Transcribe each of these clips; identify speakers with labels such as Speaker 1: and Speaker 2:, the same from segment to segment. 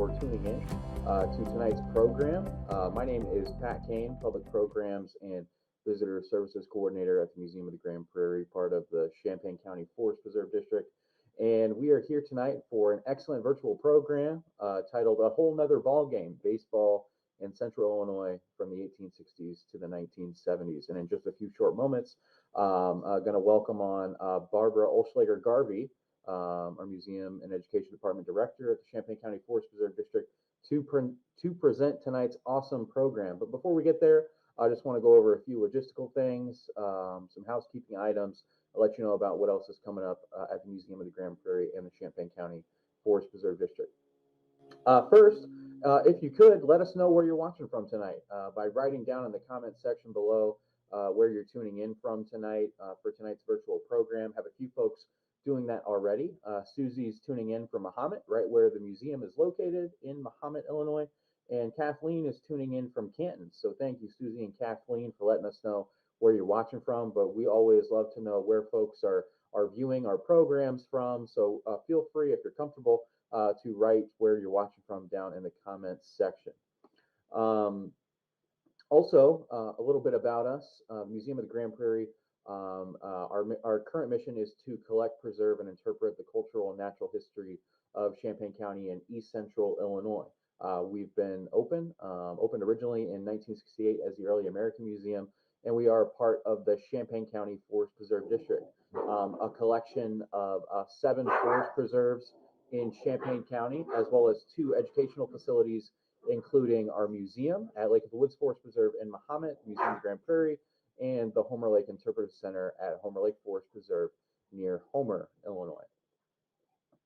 Speaker 1: for tuning in to tonight's program. My name is Pat Kane, Public Programs and Visitor Services Coordinator at the Museum of the Grand Prairie, part of the Champaign County Forest Preserve District. And we are here tonight for an excellent virtual program titled A Whole Nother Ball Game, Baseball in Central Illinois from the 1860s to the 1970s. And in just a few short moments, I'm going to welcome on Barbara Olschlager-Garvey, our Museum and Education Department Director at the Champaign County Forest Preserve District, to present tonight's awesome program. But before we get there, I just want to go over a few logistical things, some housekeeping items. I'll let you know about what else is coming up at the Museum of the Grand Prairie and the Champaign County Forest Preserve District. First, if you could, let us know where you're watching from tonight by writing down in the comment section below where you're tuning in from tonight for tonight's virtual program. Have a few folks doing that already. Susie's tuning in from Mahomet, right where the museum is located in Mahomet, Illinois. And Kathleen is tuning in from Canton. So thank you, Susie and Kathleen, for letting us know where you're watching from. But we always love to know where folks are viewing our programs from. So feel free, if you're comfortable, to write where you're watching from down in the comments section. Also, a little bit about us. Museum of the Grand Prairie, our current mission is to collect, preserve, and interpret the cultural and natural history of Champaign County and East Central Illinois. We've been opened originally in 1968 as the Early American Museum, and we are part of the Champaign County Forest Preserve District, a collection of 7 forest preserves in Champaign County, as well as 2 educational facilities, including our museum at Lake of the Woods Forest Preserve in Mahomet, Museum of the Grand Prairie, and the Homer Lake Interpretive Center at Homer Lake Forest Preserve near Homer, Illinois.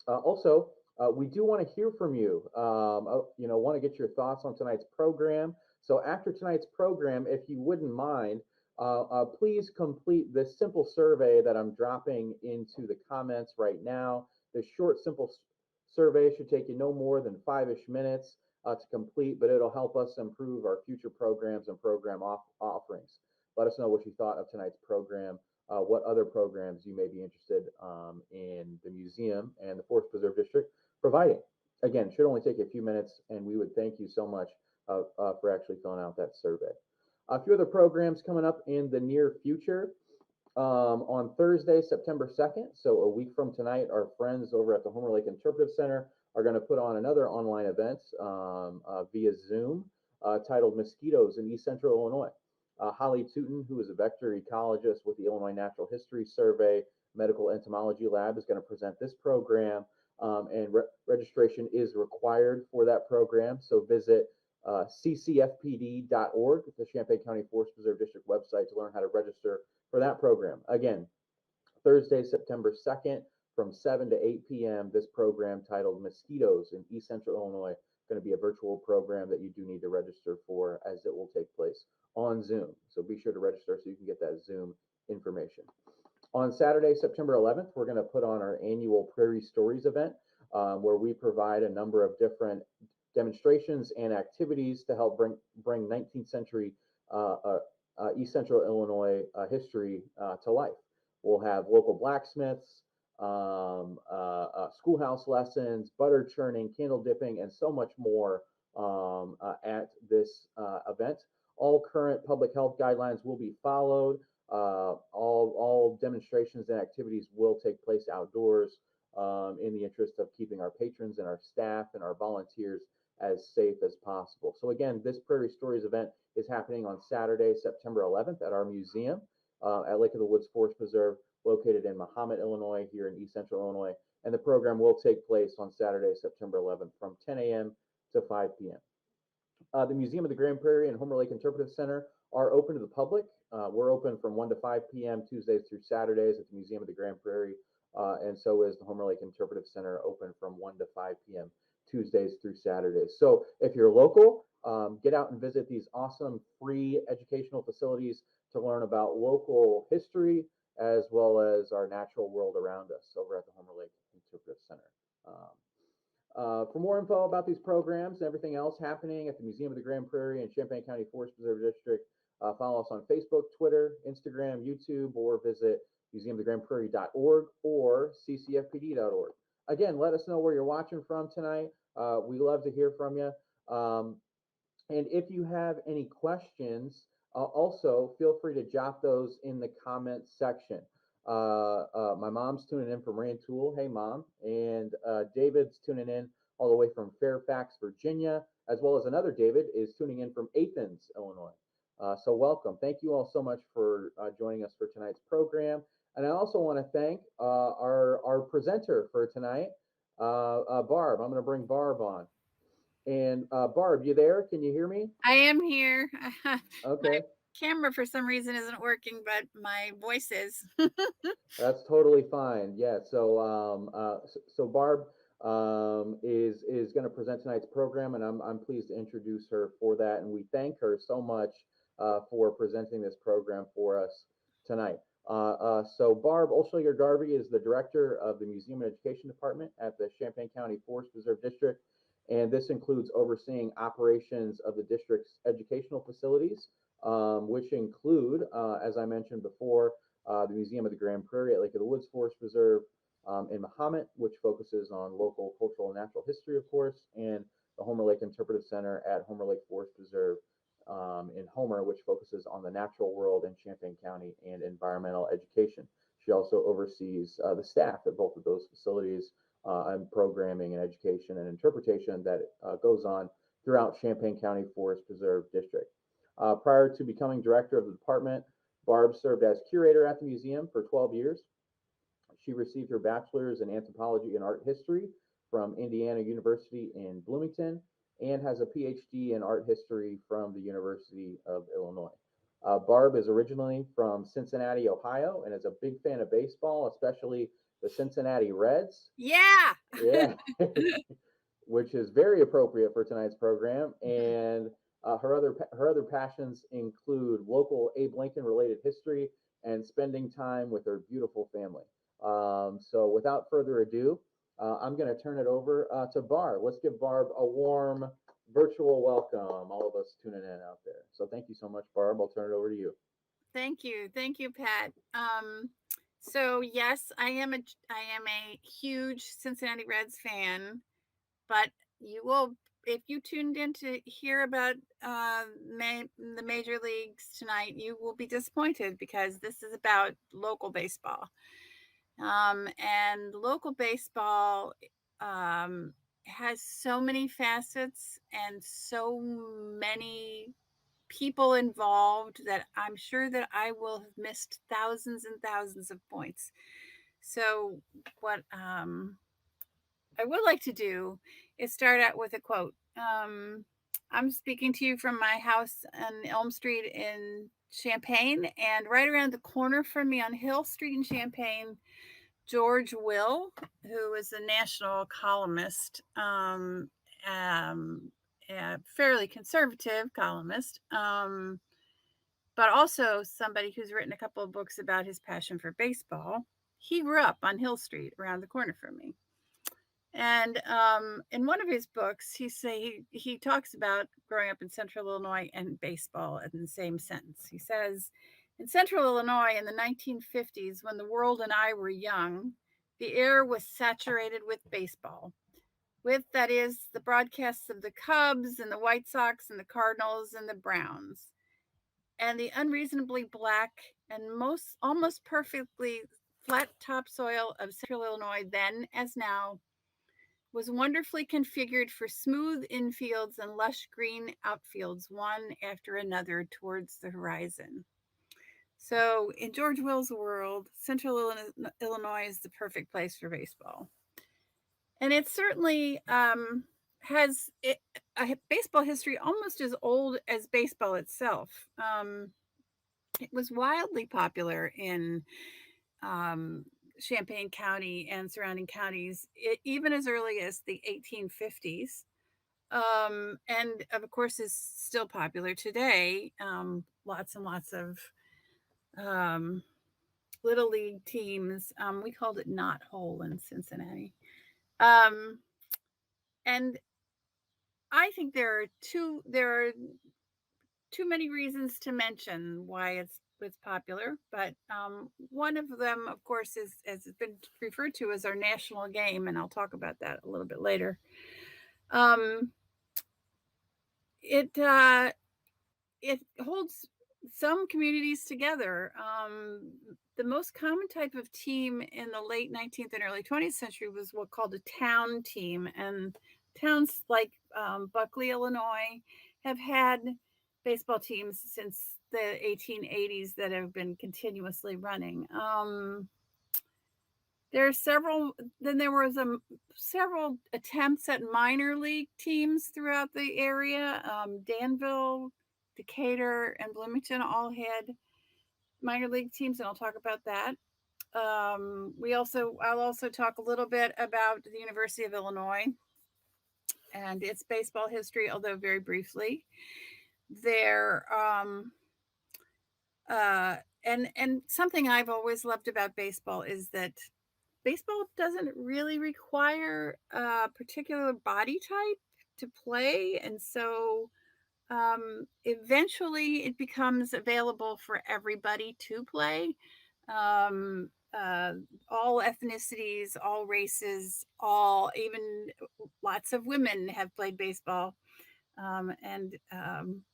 Speaker 1: Also, we do want to hear from you. Want to get your thoughts on tonight's program. So after tonight's program, if you wouldn't mind, please complete this simple survey that I'm dropping into the comments right now. This short, simple survey should take you no more than 5-ish minutes to complete, but it'll help us improve our future programs and program offerings. Let us know what you thought of tonight's program, what other programs you may be interested in the museum and the Forest Preserve District providing. Again, should only take a few minutes, and we would thank you so much for actually filling out that survey. A few other programs coming up in the near future. On Thursday, September 2nd, so a week from tonight, our friends over at the Homer Lake Interpretive Center are going to put on another online event via Zoom titled Mosquitoes in East Central Illinois. Holly Tootin, who is a vector ecologist with the Illinois Natural History Survey Medical Entomology Lab, is going to present this program, and registration is required for that program. So visit ccfpd.org, the Champaign County Forest Preserve District website, to learn how to register for that program. Again, Thursday, September 2nd, from 7 to 8 p.m., this program titled Mosquitoes in East Central Illinois, going to be a virtual program that you do need to register for, as it will take place on Zoom. So be sure to register so you can get that Zoom information. On Saturday, September 11th, we're going to put on our annual Prairie Stories event, where we provide a number of different demonstrations and activities to help bring 19th century East Central Illinois history to life. We'll have local blacksmiths, schoolhouse lessons, butter churning, candle dipping, and so much more at this event. All current public health guidelines will be followed. All demonstrations and activities will take place outdoors in the interest of keeping our patrons and our staff and our volunteers as safe as possible. So again, this Prairie Stories event is happening on Saturday, September 11th at our museum at Lake of the Woods Forest Preserve, located in Mahomet, Illinois, here in East Central Illinois. And the program will take place on Saturday, September 11th from 10 a.m. to 5 p.m. The Museum of the Grand Prairie and Homer Lake Interpretive Center are open to the public. We're open from 1 to 5 p.m. Tuesdays through Saturdays at the Museum of the Grand Prairie, and so is the Homer Lake Interpretive Center, open from 1 to 5 p.m. Tuesdays through Saturdays. So if you're local, get out and visit these awesome free educational facilities to learn about local history as well as our natural world around us over at the Homer Lake Interpretive Center. For more info about these programs and everything else happening at the Museum of the Grand Prairie and Champaign County Forest Preserve District, follow us on Facebook, Twitter, Instagram, YouTube, or visit museumofthegrandprairie.org or ccfpd.org. Again, let us know where you're watching from tonight. We love to hear from you. And if you have any questions, also feel free to jot those in the comments section. My mom's tuning in from Rantoul. Hey, mom. And David's tuning in all the way from Fairfax, Virginia, as well as another David is tuning in from Athens, Illinois. So welcome. Thank you all so much for joining us for tonight's program. And I also want to thank our presenter for tonight, Barb. I'm going to bring Barb on. And Barb, you there? Can you hear me?
Speaker 2: I am here.
Speaker 1: Okay.
Speaker 2: My camera for some reason isn't working, but my voice is.
Speaker 1: That's totally fine. Yeah. So Barb is going to present tonight's program, and I'm pleased to introduce her for that. And we thank her so much for presenting this program for us tonight. So Barb Olschlager Garvey is the director of the Museum and Education Department at the Champaign County Forest Preserve District, and this includes overseeing operations of the district's educational facilities, which include, as I mentioned before, the Museum of the Grand Prairie at Lake of the Woods Forest Preserve in Mahomet, which focuses on local cultural and natural history, of course, and the Homer Lake Interpretive Center at Homer Lake Forest Preserve in Homer, which focuses on the natural world in Champaign County and environmental education. She also oversees the staff at both of those facilities and programming and education and interpretation that goes on throughout Champaign County Forest Preserve District. Prior to becoming director of the department, Barb served as curator at the museum for 12 years. She received her bachelor's in anthropology and art history from Indiana University in Bloomington and has a PhD in art history from the University of Illinois. Barb is originally from Cincinnati, Ohio, and is a big fan of baseball, especially the Cincinnati Reds.
Speaker 2: Yeah.
Speaker 1: Yeah, which is very appropriate for tonight's program. And her other passions include local Abe Lincoln related history and spending time with her beautiful family. So without further ado, I'm going to turn it over to Barb. Let's give Barb a warm virtual welcome, all of us tuning in out there. So thank you so much, Barb. I'll turn it over to you.
Speaker 2: Thank you. Thank you, Pat. So yes, I am a huge Cincinnati Reds fan, but you will, if you tuned in to hear about the major leagues tonight, you will be disappointed because this is about local baseball. And local baseball has so many facets and so many people involved that I'm sure that I will have missed thousands and thousands of points. So, what I would like to do is start out with a quote. I'm speaking to you from my house on Elm Street in Champaign, and right around the corner from me on Hill Street in Champaign, George Will, who is a national columnist, a fairly conservative columnist, but also somebody who's written a couple of books about his passion for baseball. He grew up on Hill Street around the corner from me. And in one of his books, he talks about growing up in Central Illinois and baseball in the same sentence. He says, in Central Illinois in the 1950s, when the world and I were young, the air was saturated with baseball. With, that is, the broadcasts of the Cubs and the White Sox and the Cardinals and the Browns. And the unreasonably black and almost perfectly flat topsoil of Central Illinois, then as now, was wonderfully configured for smooth infields and lush green outfields, one after another towards the horizon. So, in George Will's world, Central Illinois is the perfect place for baseball. And it certainly has a baseball history almost as old as baseball itself. It was wildly popular in Champaign County and surrounding counties, even as early as the 1850s. And of course, is still popular today. Lots and lots of little league teams. We called it Knot Hole in Cincinnati. And I think there are too many reasons to mention why it's popular, but one of them, of course, is, as it's been referred to, as our national game, and I'll talk about that a little bit later. Um, it it holds some communities together. The most common type of team in the late 19th and early 20th century was what called a town team, and towns like Buckley, Illinois, have had baseball teams since the 1880s that have been continuously running. There are several. Then there was several attempts at minor league teams throughout the area. Danville, Decatur, and Bloomington all had minor league teams, and I'll talk about that. I'll also talk a little bit about the University of Illinois and its baseball history, although very briefly. There, and something I've always loved about baseball is that baseball doesn't really require a particular body type to play, and so eventually it becomes available for everybody to play. All ethnicities, all races, even lots of women have played baseball, and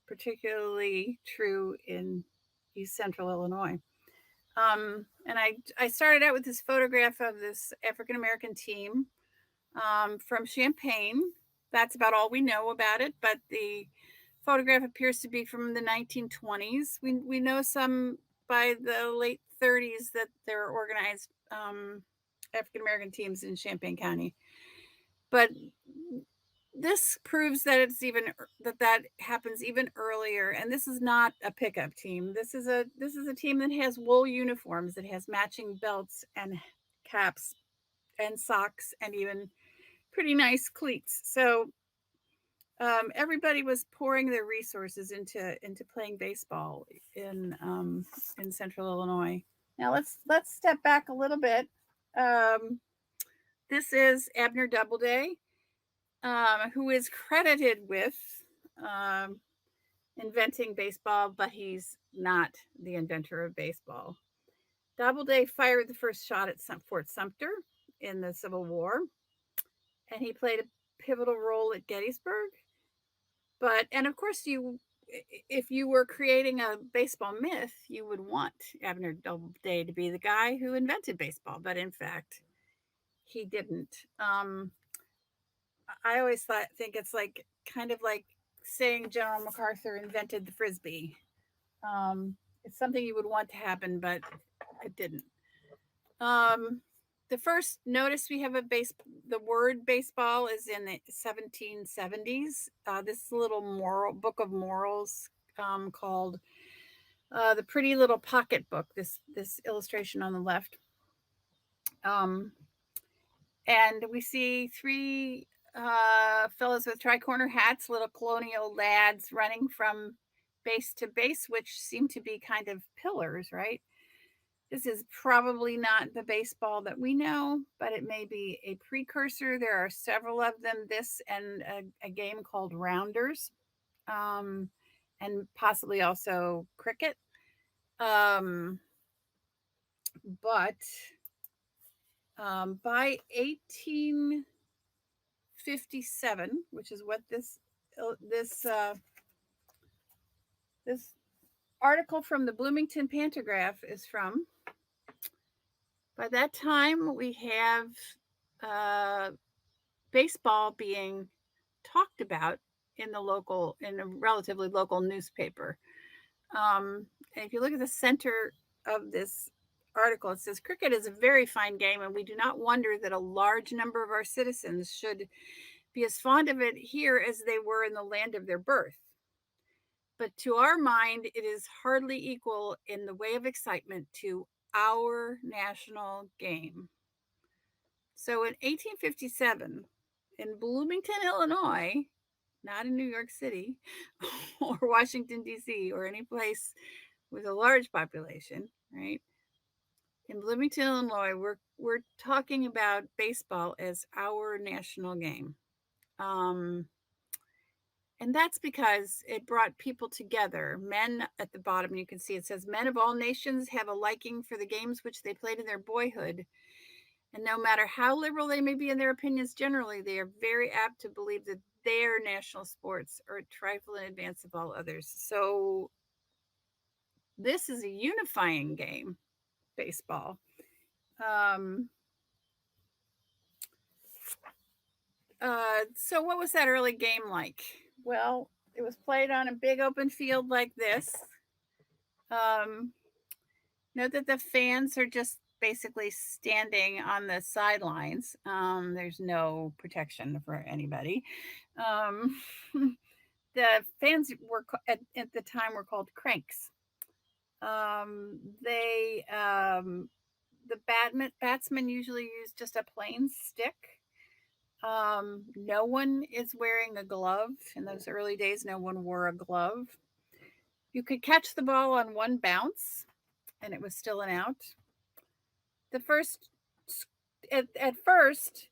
Speaker 2: particularly true in East Central Illinois. And I started out with this photograph of this African American team from Champaign. That's about all we know about it, but the photograph appears to be from the 1920s. We know some by the late 30s that there are organized African American teams in Champaign County. But this proves that that happens even earlier, and this is not a pickup team. This is a team that has wool uniforms, that has matching belts and caps and socks and even pretty nice cleats. So everybody was pouring their resources into playing baseball in Central Illinois. Now let's step back a little bit. This is Abner Doubleday, who is credited with inventing baseball, but he's not the inventor of baseball. Doubleday fired the first shot at Fort Sumter in the Civil War, and he played a pivotal role at Gettysburg. And of course, if you were creating a baseball myth, you would want Abner Doubleday to be the guy who invented baseball, but in fact, he didn't. I always think it's kind of like saying General MacArthur invented the frisbee. It's something you would want to happen, but it didn't. The first notice we have of the word baseball is in the 1770s. This little book of morals called The Pretty Little Pocket Book, this illustration on the left. And we see three fellows with tri-corner hats, little colonial lads running from base to base, which seem to be kind of pillars, right? This is probably not the baseball that we know, but it may be a precursor. There are several of them, this and a game called Rounders, and possibly also cricket. But by 1857, which is what this article from the Bloomington Pantograph is from, by that time we have baseball being talked about in a relatively local newspaper. And if you look at the center of this article, it says, cricket is a very fine game, and we do not wonder that a large number of our citizens should be as fond of it here as they were in the land of their birth. But to our mind, it is hardly equal in the way of excitement to our national game. So in 1857, in Bloomington, Illinois, not in New York City or Washington, D.C., or any place with a large population, right? In Bloomington, Illinois, we're talking about baseball as our national game. And that's because it brought people together. Men at the bottom, you can see it says, men of all nations have a liking for the games which they played in their boyhood. And no matter how liberal they may be in their opinions generally, they are very apt to believe that their national sports are a trifle in advance of all others. So this is a unifying game, baseball. Um, so what was that early game like? Well, it was played on a big open field like this. Um, Note that the fans are just basically standing on the sidelines. There's no protection for anybody. Um, the fans were at the time were called cranks. They the batsmen usually use just a plain stick. No one is wearing a glove. In those early days, no one wore a glove. You could catch the ball on one bounce, and it was still an out. The first, at first,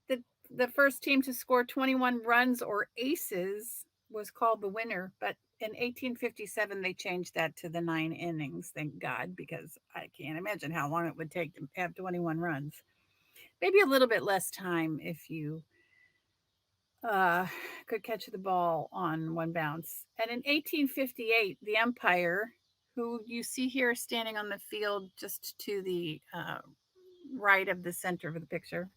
Speaker 2: the first team to score 21 runs or aces was called the winner, but in 1857 they changed that to the 9 innings. Thank God, because I can't imagine how long it would take to have 21 runs. Maybe a little bit less time if you could catch the ball on one bounce. And in 1858, the umpire, who you see here standing on the field just to the right of the center of the picture,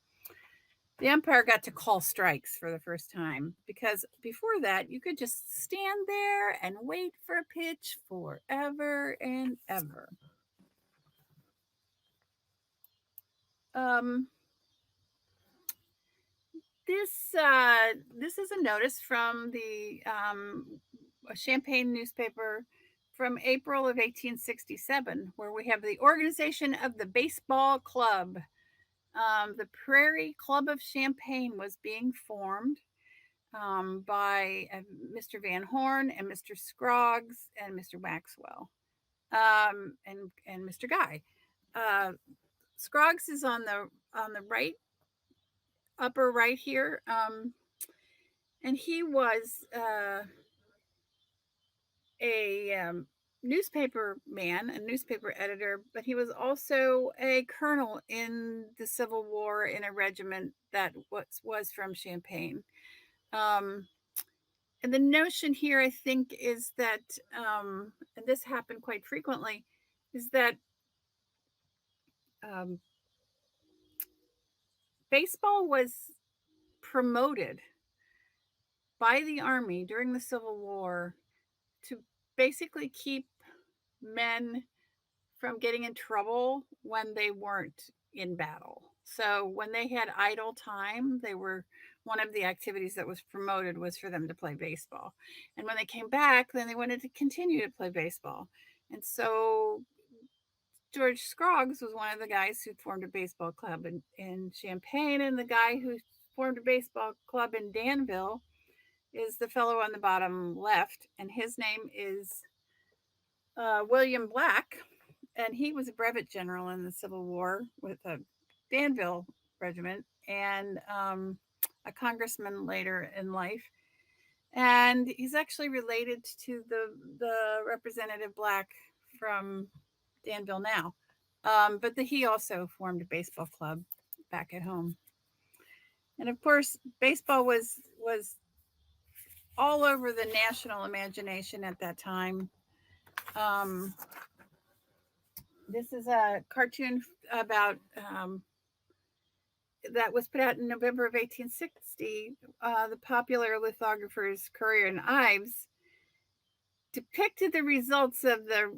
Speaker 2: the umpire got to call strikes for the first time, because before that you could just stand there and wait for a pitch forever and ever. Um, this is a notice from the Champaign newspaper from April of 1867, where we have the organization of the baseball club. The Prairie Club of Champaign was being formed by Mr. Van Horn and Mr. Scroggs and Mr. Maxwell and Mr. Guy. Scroggs is on the right, upper right here, and he was a newspaper man, a newspaper editor, but he was also a colonel in the Civil War in a regiment that was from Champaign. And the notion here, I think, is that, and this happened quite frequently, is that baseball was promoted by the Army during the Civil War to basically keep men from getting in trouble when they weren't in battle. So when they had idle time, one of the activities that was promoted was for them to play baseball. And when they came back, then they wanted to continue to play baseball. And so George Scroggs was one of the guys who formed a baseball club in Champaign, and the guy who formed a baseball club in Danville is the fellow on the bottom left, and his name is William Black, and he was a brevet general in the Civil War with a Danville regiment, and a congressman later in life. And he's actually related to the Representative Black from Danville now. But he also formed a baseball club back at home. And of course, baseball was all over the national imagination at that time. This is a cartoon about that was put out in November of 1860. The popular lithographers Currier and Ives depicted the results of the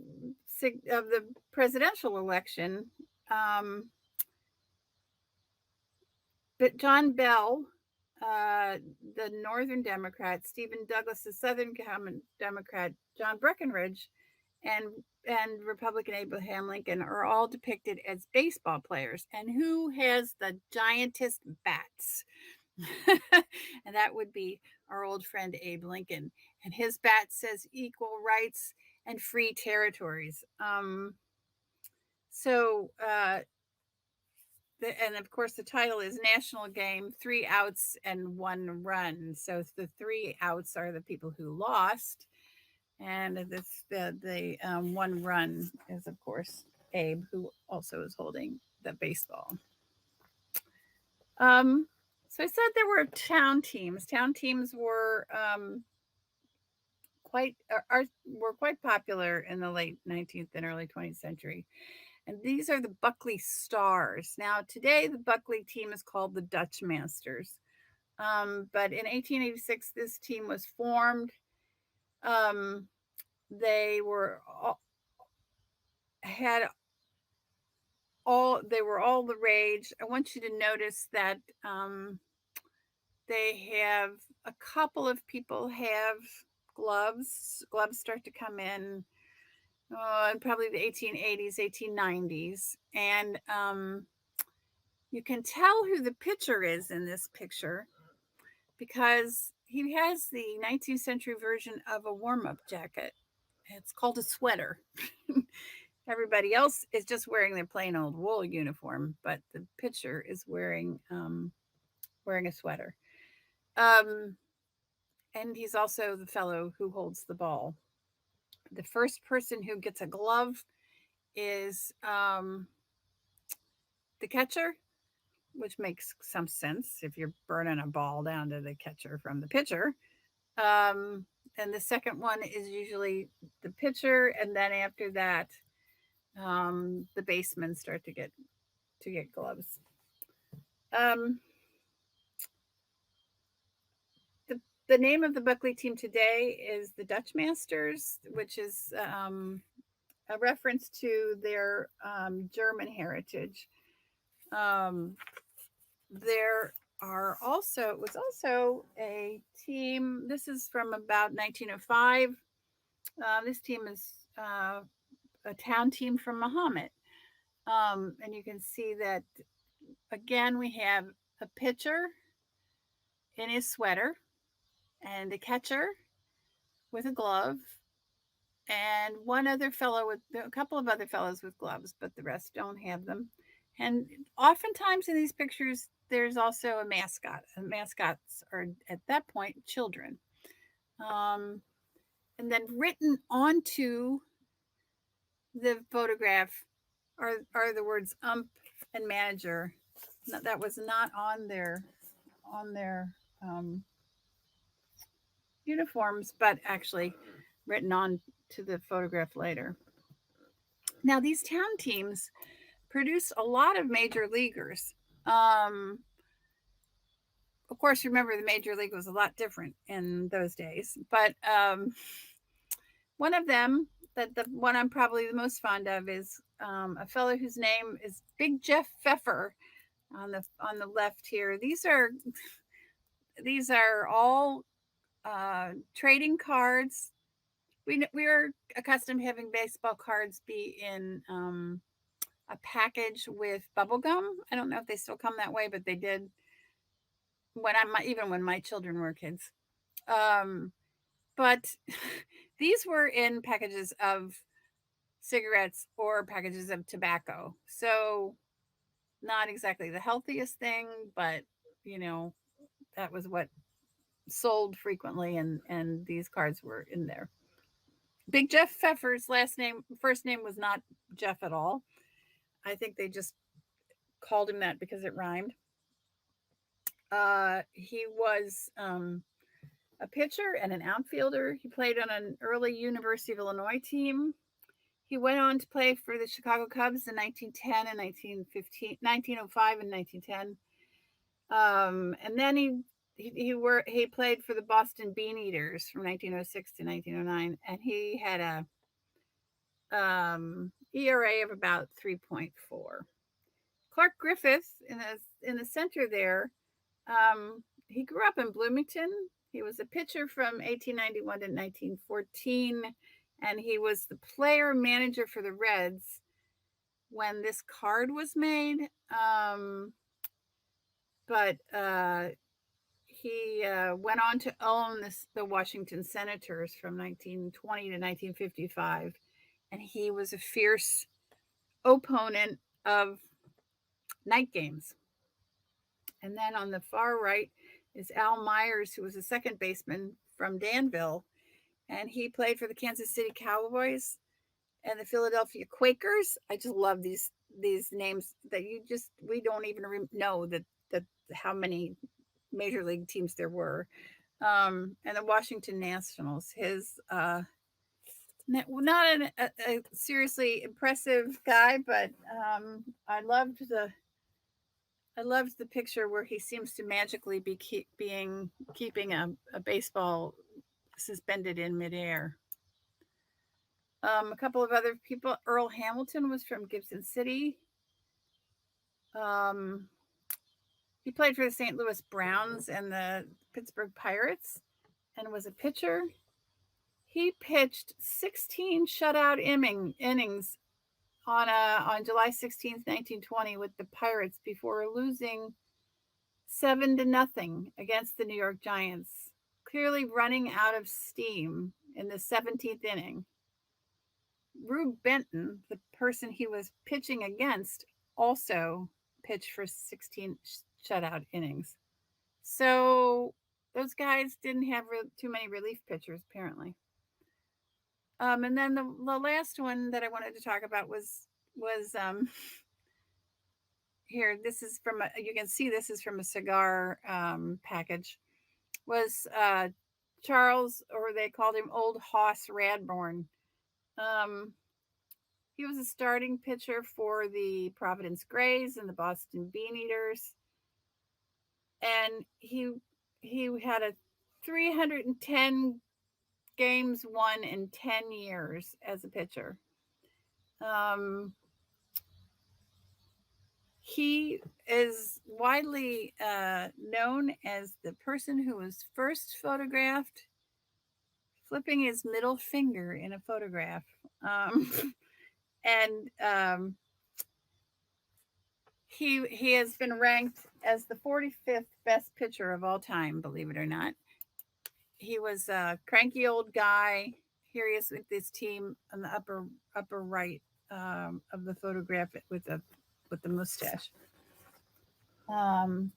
Speaker 2: presidential election. But John Bell, the Northern Democrat, Stephen Douglas, the Southern Democrat, John Breckinridge, and Republican Abraham Lincoln are all depicted as baseball players. And who has the giantest bats? And that would be our old friend Abe Lincoln. And his bat says equal rights and free territories. And of course, the title is National Game, 3 outs and 1 run. So the 3 outs are the people who lost. And the 1 run is, of course, Abe, who also is holding the baseball. So I said there were town teams. Town teams were were quite popular in the late 19th and early 20th century. And these are the Buckley Stars. Now, today, the Buckley team is called the Dutch Masters. But in 1886, this team was formed. They were they were all the rage. I want you to notice that they have a couple of people have gloves. Gloves start to come in probably the 1880s, 1890s. And you can tell who the pitcher is in this picture because he has the 19th century version of a warm-up jacket. It's called a sweater. Everybody else is just wearing their plain old wool uniform, but the pitcher is wearing a sweater. And he's also the fellow who holds the ball. The first person who gets a glove is the catcher, which makes some sense if you're burning a ball down to the catcher from the pitcher. And the second one is usually the pitcher, and then after that, the basemen start to get gloves. The name of the Buckley team today is the Dutch Masters, which is a reference to their German heritage. There was also a team. This is from about 1905. This team is a town team from Mahomet. And you can see that, again, we have a pitcher in his sweater and a catcher with a glove and a couple of other fellows with gloves, but the rest don't have them. And oftentimes in these pictures, there's also a mascot. And mascots are, at that point, children. And then written onto the photograph are the words ump and manager. That was not on their uniforms, but actually written on to the photograph later. Now, these town teams produced a lot of major leaguers. Of course, remember the major league was a lot different in those days, but one of them, the one I'm probably the most fond of, is a fellow whose name is Big Jeff Pfeffer on the left here. These are all trading cards. We are accustomed to having baseball cards be in a package with bubble gum. I don't know if they still come that way, but they did even when my children were kids. But these were in packages of cigarettes or packages of tobacco. So not exactly the healthiest thing, but that was what sold frequently, and these cards were in there. Big Jeff Pfeffer's first name was not Jeff at all. I think they just called him that because it rhymed. He was a pitcher and an outfielder. He played on an early University of Illinois team. He went on to play for the Chicago Cubs in 1910 and 1905 and 1910. And then he played for the Boston Bean Eaters from 1906 to 1909, and he had a ERA of about 3.4. Clark Griffith in the center there. He grew up in Bloomington. He was a pitcher from 1891 to 1914, and he was the player manager for the Reds when this card was made. But he went on to own the Washington Senators from 1920 to 1955, and he was a fierce opponent of night games. And then on the far right is Al Myers, who was a second baseman from Danville, and he played for the Kansas City Cowboys and the Philadelphia Quakers. I just love these names that we don't even know that how many major league teams there were. And the Washington Nationals. His not a seriously impressive guy, but I loved the picture where he seems to magically be keeping a baseball suspended in midair. A couple of other people. Earl Hamilton was from Gibson City. He played for the St. Louis Browns and the Pittsburgh Pirates and was a pitcher. He pitched 16 shutout innings on July 16th, 1920 with the Pirates before losing 7-0 against the New York Giants, clearly running out of steam in the 17th inning. Rube Benton, the person he was pitching against, also pitched for 16 shutout innings. So those guys didn't have too many relief pitchers, apparently. And then the last one that I wanted to talk about was here. This is from you can see this is from a cigar package. Was Charles, or they called him Old Hoss Radbourne. He was a starting pitcher for the Providence Grays and the Boston Beaneaters, and he had a 310 games won in 10 years as a pitcher. He is widely known as the person who was first photographed flipping his middle finger in a photograph. And he has been ranked as the 45th best pitcher of all time, believe it or not. He was a cranky old guy. Here he is with his team on the upper right of the photograph with the mustache. So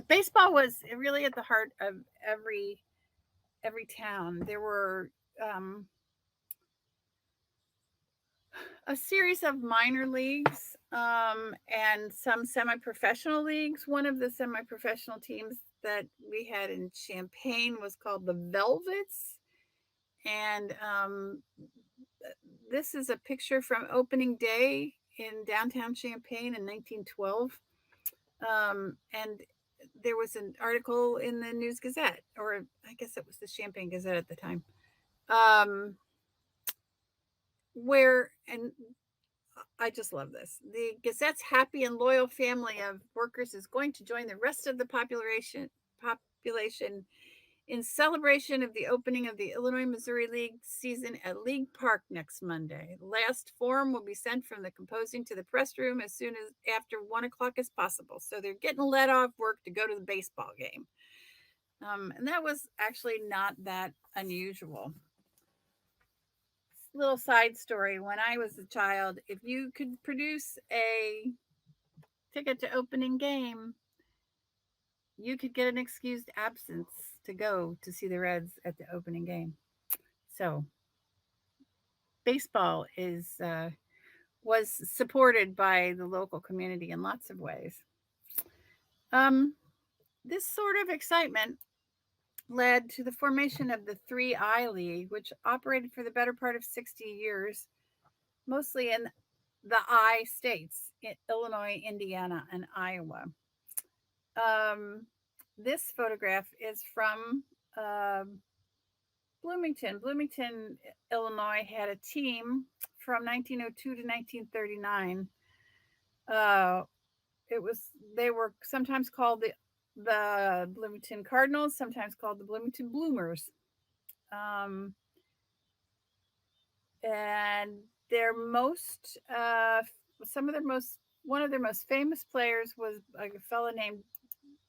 Speaker 2: baseball was really at the heart of every town. There were a series of minor leagues and some semi-professional leagues. One of the semi-professional teams that we had in Champaign was called the Velvets. And this is a picture from opening day in downtown Champaign in 1912. And there was an article in the News Gazette, or I guess it was the Champaign Gazette at the time, where, and I just love this, the Gazette's happy and loyal family of workers is going to join the rest of the population in celebration of the opening of the Illinois-Missouri League season at League Park next Monday. The last form will be sent from the composing to the press room as soon as after 1 o'clock as possible. So they're getting let off work to go to the baseball game. And that was actually not that unusual. Little side story. When I was a child, if you could produce a ticket to opening game, you could get an excused absence to go to see the Reds at the opening game. So baseball was supported by the local community in lots of ways. This sort of excitement led to the formation of the 3I League, which operated for the better part of 60 years, mostly in the I states, in Illinois, Indiana, and Iowa. This photograph is from Bloomington. Bloomington, Illinois had a team from 1902 to 1939. They were sometimes called the Bloomington Cardinals, sometimes called the Bloomington Bloomers. And one of their most famous players was a fellow named,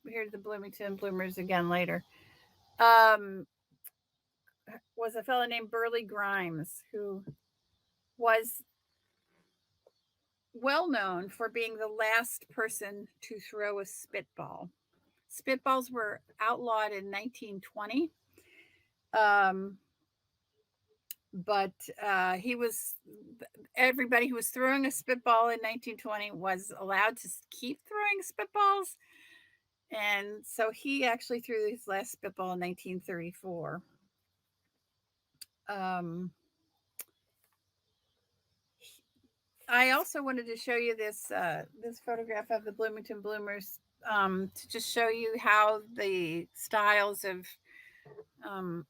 Speaker 2: here's the Bloomington Bloomers again later, was a fellow named Burley Grimes, who was well known for being the last person to throw a spitball. Spitballs were outlawed in 1920. but everybody who was throwing a spitball in 1920 was allowed to keep throwing spitballs. And so he actually threw his last spitball in 1934. I also wanted to show you this photograph of the Bloomington Bloomers, to just show you how the styles of um,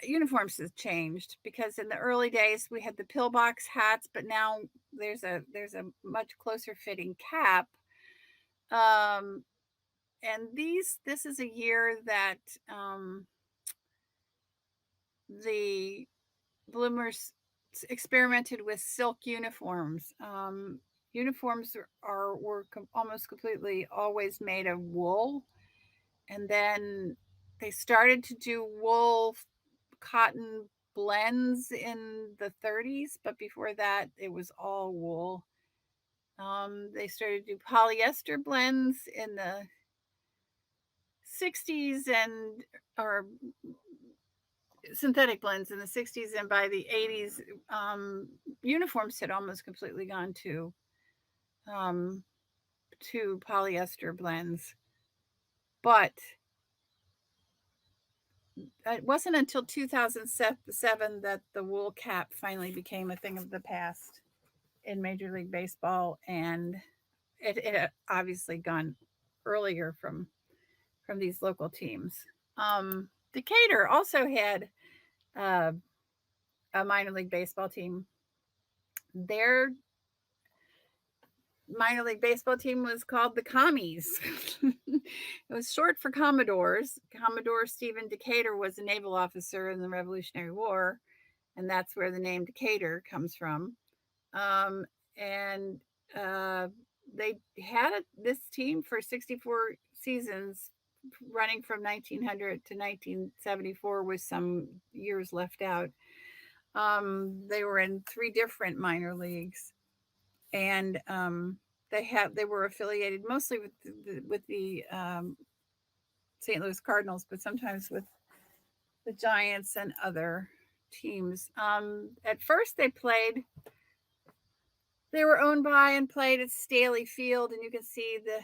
Speaker 2: uniforms has changed. Because in the early days we had the pillbox hats, but now there's a much closer fitting cap. Um, and this is a year that the Bloomers experimented with silk uniforms. Uniforms were almost completely always made of wool, and then they started to do wool cotton blends in the 30s, but before that it was all wool. They started to do polyester blends in the 60s, and or synthetic blends in the 60s, and by the 80s uniforms had almost completely gone um, to polyester blends. But it wasn't until 2007 that the wool cap finally became a thing of the past in Major League Baseball, and it obviously gone earlier from these local teams. Decatur also had uh, a minor league baseball team. Their minor league baseball team was called the Commies. It was short for Commodores. Commodore Stephen Decatur was a naval officer in the Revolutionary War, and that's where the name Decatur comes from. And they had this team for 64 seasons, running from 1900 to 1974, with some years left out. They were in 3 different minor leagues, and they were affiliated mostly with the St. Louis Cardinals, but sometimes with the Giants and other teams. At first, they were owned by and played at Staley Field, and you can see the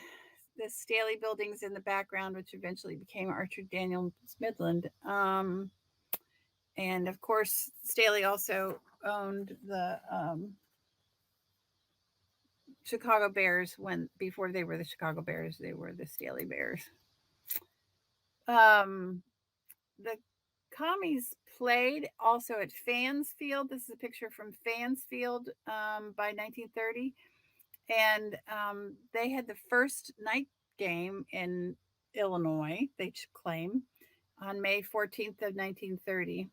Speaker 2: Staley buildings in the background, which eventually became Archer Daniels Midland. And of course, Staley also owned the Chicago Bears before they were the Chicago Bears, they were the Staley Bears. The Commies played also at Fans Field. This is a picture from Fans Field by 1930. And they had the first night game in Illinois, they claim, on May 14th of 1930.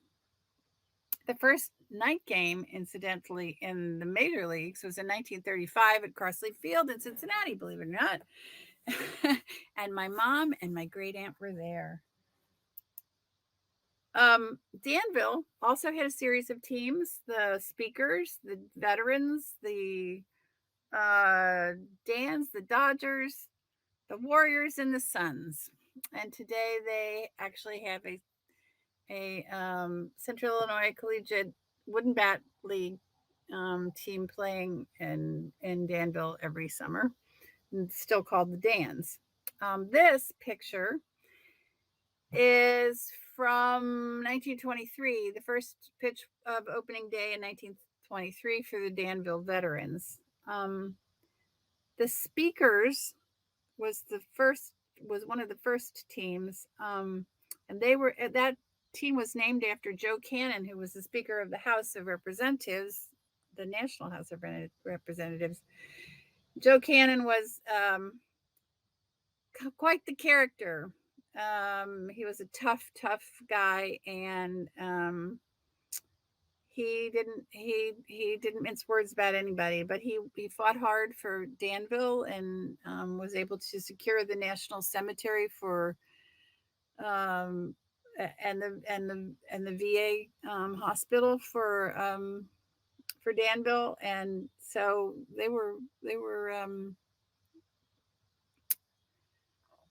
Speaker 2: The first night game, incidentally, in the major leagues was in 1935 at Crossley Field in Cincinnati, believe it or not. And my mom and my great aunt were there. Danville also had a series of teams: the Speakers, the Veterans, the Dans, the Dodgers, the Warriors, and the Suns. And today they actually have a Central Illinois Collegiate Wooden Bat League team playing in Danville every summer. It's still called the Dans. This picture is from 1923, the first pitch of opening day in 1923 for the Danville Veterans. The Speakers was one of the first teams, and that team was named after Joe Cannon, who was the Speaker of the House of Representatives, the National House of Representatives. Joe Cannon was quite the character. He was a tough guy, and he didn't mince words about anybody. But he fought hard for Danville, and was able to secure the National Cemetery for and the VA hospital for Danville, and so they were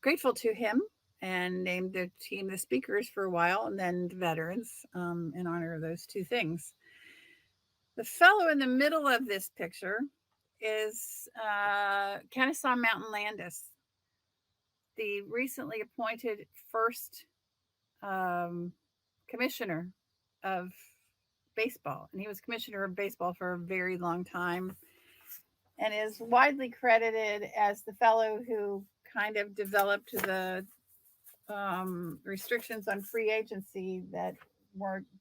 Speaker 2: grateful to him, and named the team the Speakers for a while, and then the Veterans in honor of those two things. The fellow in the middle of this picture is Kennesaw Mountain Landis, the recently appointed first commissioner of baseball. And he was commissioner of baseball for a very long time and is widely credited as the fellow who kind of developed the restrictions on free agency that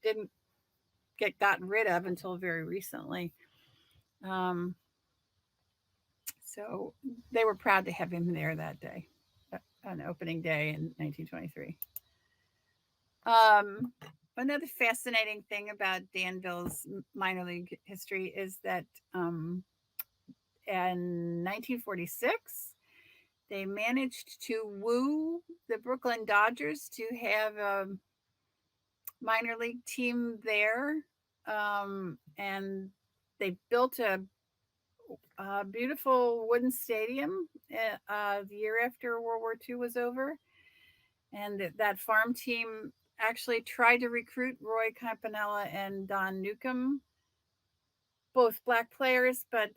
Speaker 2: didn't get gotten rid of until very recently. So they were proud to have him there that day, on opening day in 1923. Another fascinating thing about Danville's minor league history is that in 1946, they managed to woo the Brooklyn Dodgers to have a minor league team there. And they built a beautiful wooden stadium the year after World War II was over. And that farm team actually tried to recruit Roy Campanella and Don Newcomb, both black players, but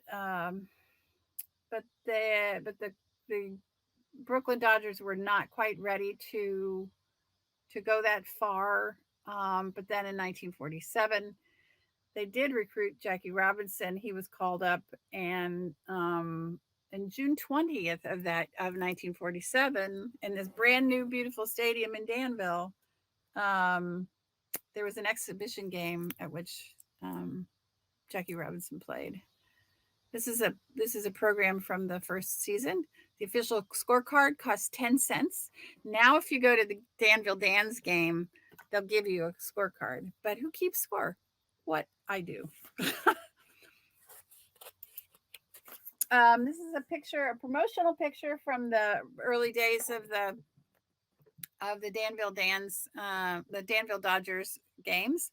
Speaker 2: the Brooklyn Dodgers were not quite ready to go that far. But then in 1947, they did recruit Jackie Robinson. He was called up, and on June 20th of 1947, in this brand new beautiful stadium in Danville, there was an exhibition game at which Jackie Robinson played. This is a program from the first season. The official scorecard costs 10 cents. Now, if you go to the Danville Dans game, they'll give you a scorecard. But who keeps score? What? I do. This is a promotional picture from the early days of the Danville Dans, the Danville Dodgers games.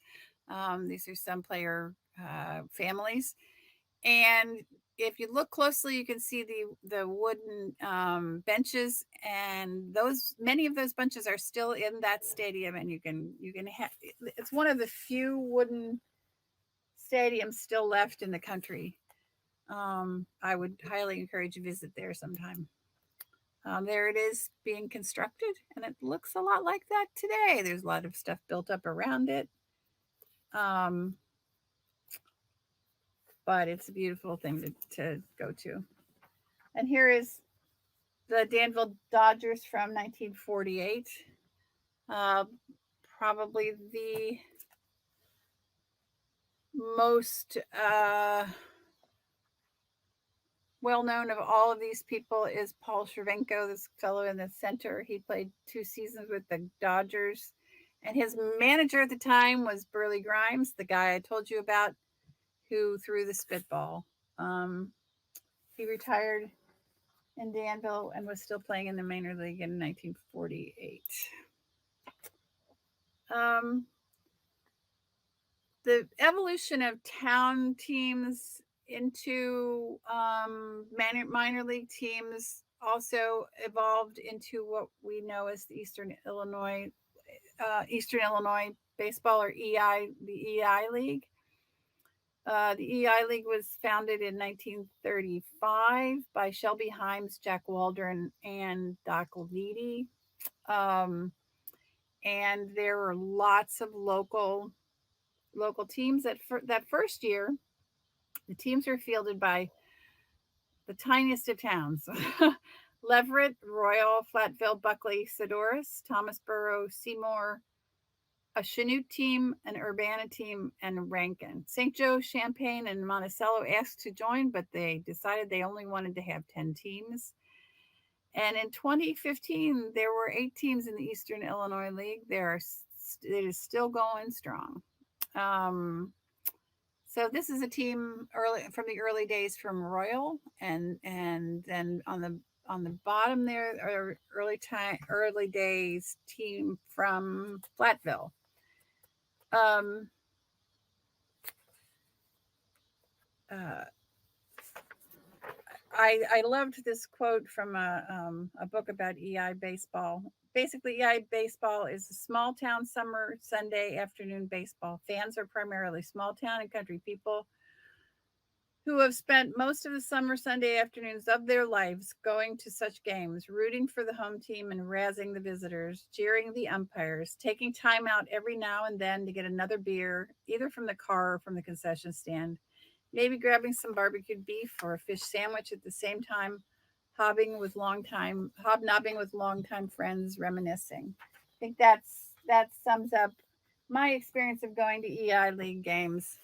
Speaker 2: These are some player families, and if you look closely, you can see the wooden benches, and many of those benches are still in that stadium, and you can have. It's one of the few wooden stadiums still left in the country. I would highly encourage you to visit there sometime. There it is being constructed, and it looks a lot like that today. There's a lot of stuff built up around it. But it's a beautiful thing to go to. And here is the Danville Dodgers from 1948. Probably the most well-known of all of these people is Paul Shirvenko, this fellow in the center. He played 2 seasons with the Dodgers. And his manager at the time was Burley Grimes, the guy I told you about, who threw the spitball. He retired in Danville and was still playing in the minor league in 1948. The evolution of town teams into minor league teams also evolved into what we know as the Eastern Illinois Baseball, or EI, the EI League. The EI League was founded in 1935 by Shelby Himes, Jack Waldron, and Doc Leviti. And there were lots of local teams. That first year, the teams were fielded by the tiniest of towns: Leverett, Royal, Flatville, Buckley, Sadorus, Thomasboro, Seymour, a Chanute team, an Urbana team, and Rankin. St. Joe, Champaign, and Monticello asked to join, but they decided they only wanted to have 10 teams. And in 2015, there were 8 teams in the Eastern Illinois League. It is still going strong. So this is a team from the early days from Royal, and then on the bottom there are early days team from Flatville. I loved this quote from a book about EI baseball basically, EI baseball is a small town summer Sunday afternoon baseball. Fans are primarily small town and country people who have spent most of the summer Sunday afternoons of their lives going to such games, rooting for the home team and razzing the visitors, jeering the umpires, taking time out every now and then to get another beer, either from the car or from the concession stand, maybe grabbing some barbecued beef or a fish sandwich at the same time, hobnobbing with longtime friends, reminiscing. I think that sums up my experience of going to EI League games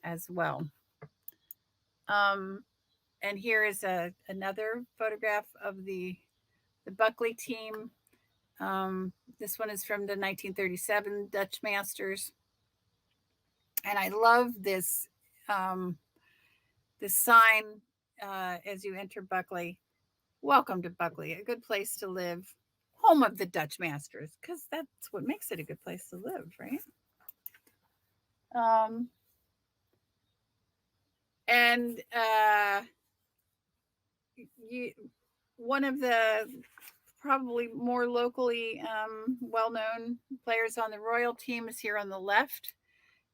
Speaker 2: as well. Um, and here is another photograph of the Buckley team. This one is from the 1937 Dutch Masters, and I love um, this sign as you enter Buckley. Welcome to Buckley, a good place to live, home of the Dutch Masters, because that's what makes it a good place to live, right? And you, one of the probably more locally well-known players on the Royal team is here on the left,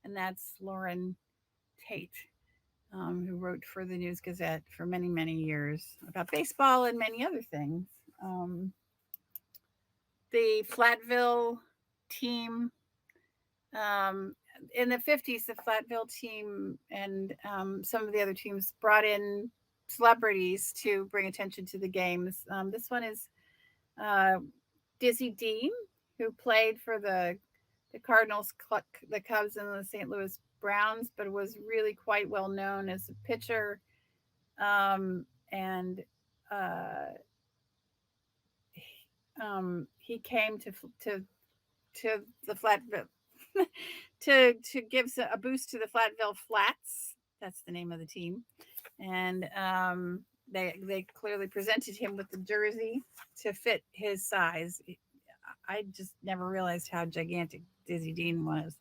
Speaker 2: and that's Lauren Tate, who wrote for the News Gazette for many, many years about baseball and many other things. The Flatville team, in the 50s, the Flatville team and some of the other teams brought in celebrities to bring attention to the games. This one is Dizzy Dean, who played for the Cardinals, the Cubs, and the St. Louis Browns, but was really quite well known as a pitcher. And he came to the Flatville to give a boost to the Flatville Flats. That's the name of the team, and they clearly presented him with the jersey to fit his size. I just never realized how gigantic Dizzy Dean was.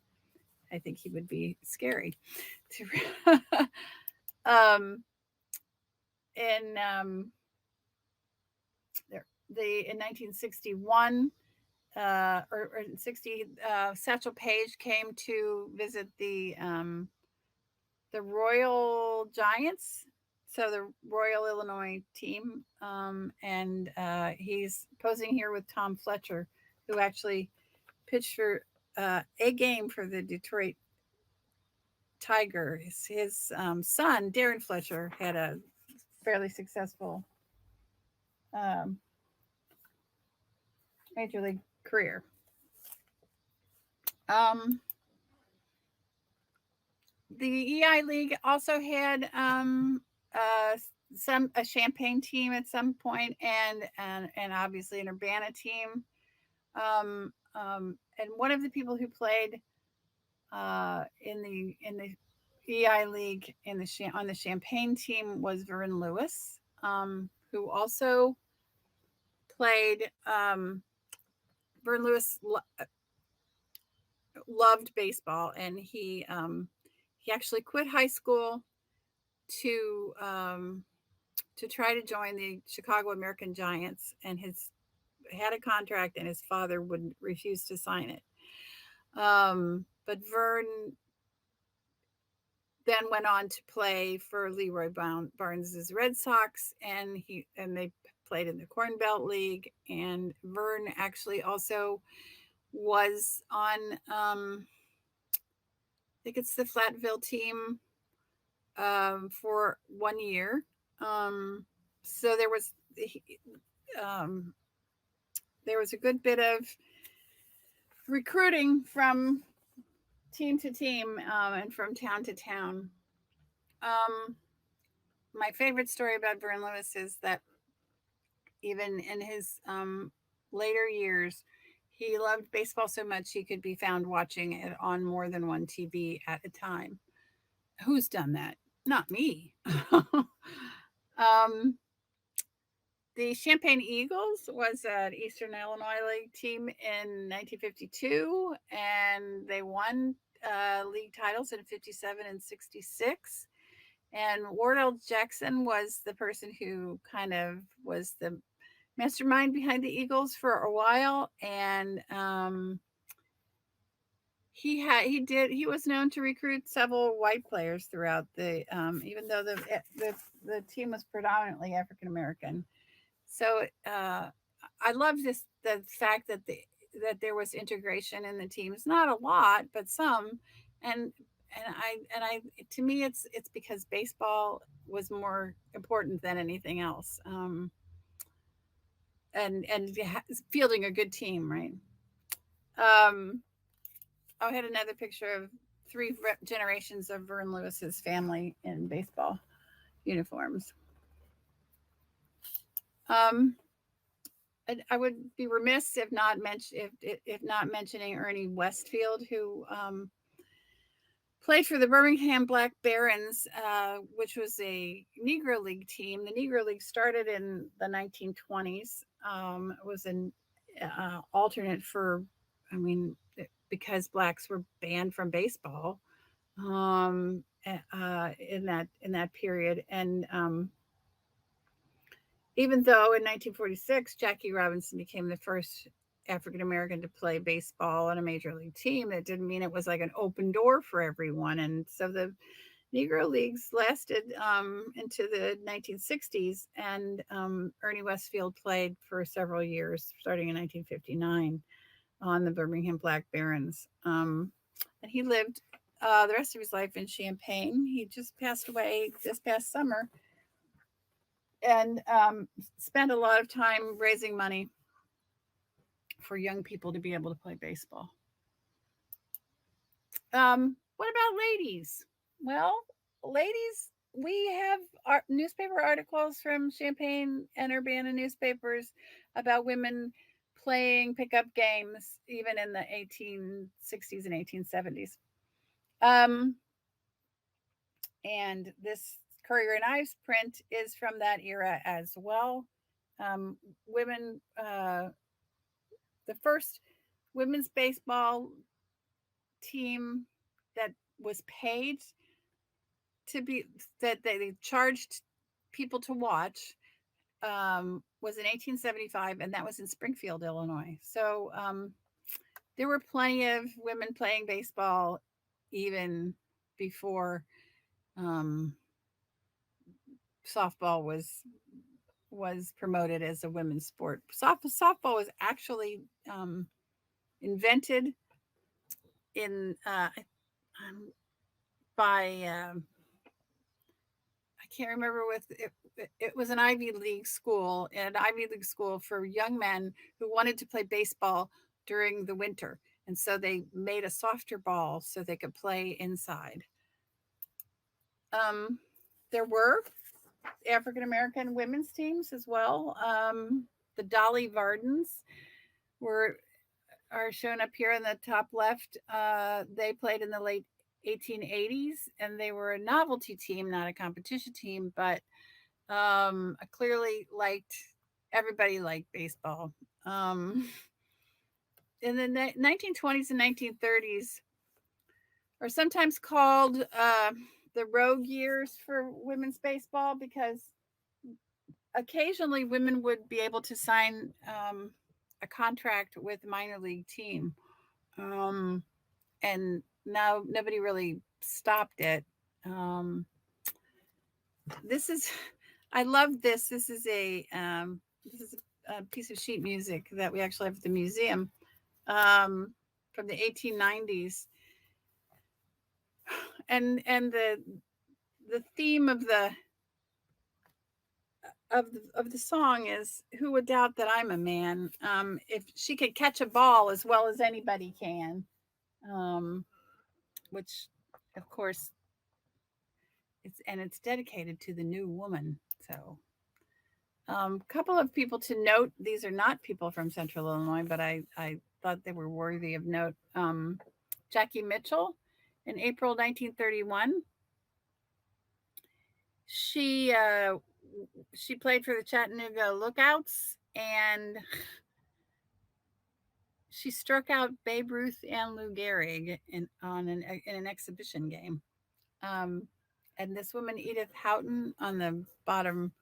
Speaker 2: I think he would be scary. In in 1961 or 60, Satchel Paige came to visit the Royal Giants, so the Royal Illinois team, and he's posing here with Tom Fletcher, who actually pitched for a game for the Detroit Tigers. His son, Darren Fletcher, had a fairly successful major league career. The EI League also had a Champaign team at some point, and obviously an Urbana team. And one of the people who played in the EI League on the Champaign team was Vern Lewis, who also played. Vern Lewis loved baseball, and he actually quit high school to try to join the Chicago American Giants, and had a contract, and his father would refuse to sign it. But Vern then went on to play for Leroy Barnes's Red Sox, and they played in the Corn Belt League. And Vern actually also was on, I think it's the Flatville team for 1 year. So there was a good bit of recruiting from team to team and from town to town. My favorite story about Vern Lewis is that even in his later years, he loved baseball so much he could be found watching it on more than one TV at a time. Who's done that? Not me. The Champaign Eagles was an Eastern Illinois League team in 1952, and they won league titles in 57 and 66. And Wardell Jackson was the person who kind of was the mastermind behind the Eagles for a while, and he was known to recruit several white players throughout the even though the team was predominantly African American. So I love the fact that there was integration in the teams, not a lot, but some, and and I to me it's because baseball was more important than anything else, and fielding a good team, right? Um, I had another picture of three generations of Vern Lewis's family in baseball uniforms. Um, I would be remiss if not mentioning Ernie Westfield, who played for the Birmingham Black Barons, which was a Negro League team. The Negro League started in the 1920s. It was an alternate for, I mean, because blacks were banned from baseball in that period, and even though in 1946 Jackie Robinson became the first African American to play baseball on a major league team, that didn't mean it was like an open door for everyone. And so the Negro Leagues lasted into the 1960s, and Ernie Westfield played for several years, starting in 1959 on the Birmingham Black Barons. And he lived the rest of his life in Champaign. He just passed away this past summer, and spent a lot of time raising money for young people to be able to play baseball. What about ladies? Well, ladies, we have newspaper articles from Champaign and Urbana newspapers about women playing pickup games even in the 1860s and 1870s. Um, and this Courier and Ives print is from that era as well. Women, the first women's baseball team that was paid to be that they charged people to watch was in 1875, and that was in Springfield, Illinois. So there were plenty of women playing baseball even before um, softball was promoted as a women's sport. Softball was actually invented in by I can't remember with it. It was an Ivy League school, an Ivy League school for young men who wanted to play baseball during the winter, and so they made a softer ball so they could play inside. Um, there were African American women's teams as well. The Dolly Vardens were are shown up here in the top left. They played in the late 1880s, and they were a novelty team, not a competition team, but clearly everybody liked baseball. In the 1920s and 1930s are sometimes called the rogue years for women's baseball, because occasionally women would be able to sign a contract with a minor league team. Um, and now nobody really stopped it. Um, this is, I love this. This is a piece of sheet music that we actually have at the museum from the 1890s, and the theme of the song is, "Who would doubt that I'm a man? If she could catch a ball as well as anybody can," um, which, of course, it's dedicated to the new woman. So, couple of people to note. These are not people from Central Illinois, but I thought they were worthy of note. Jackie Mitchell, in April 1931, she uh, she played for the Chattanooga Lookouts, and she struck out Babe Ruth and Lou Gehrig in an exhibition game. Um, and this woman, Edith Houghton, on the bottom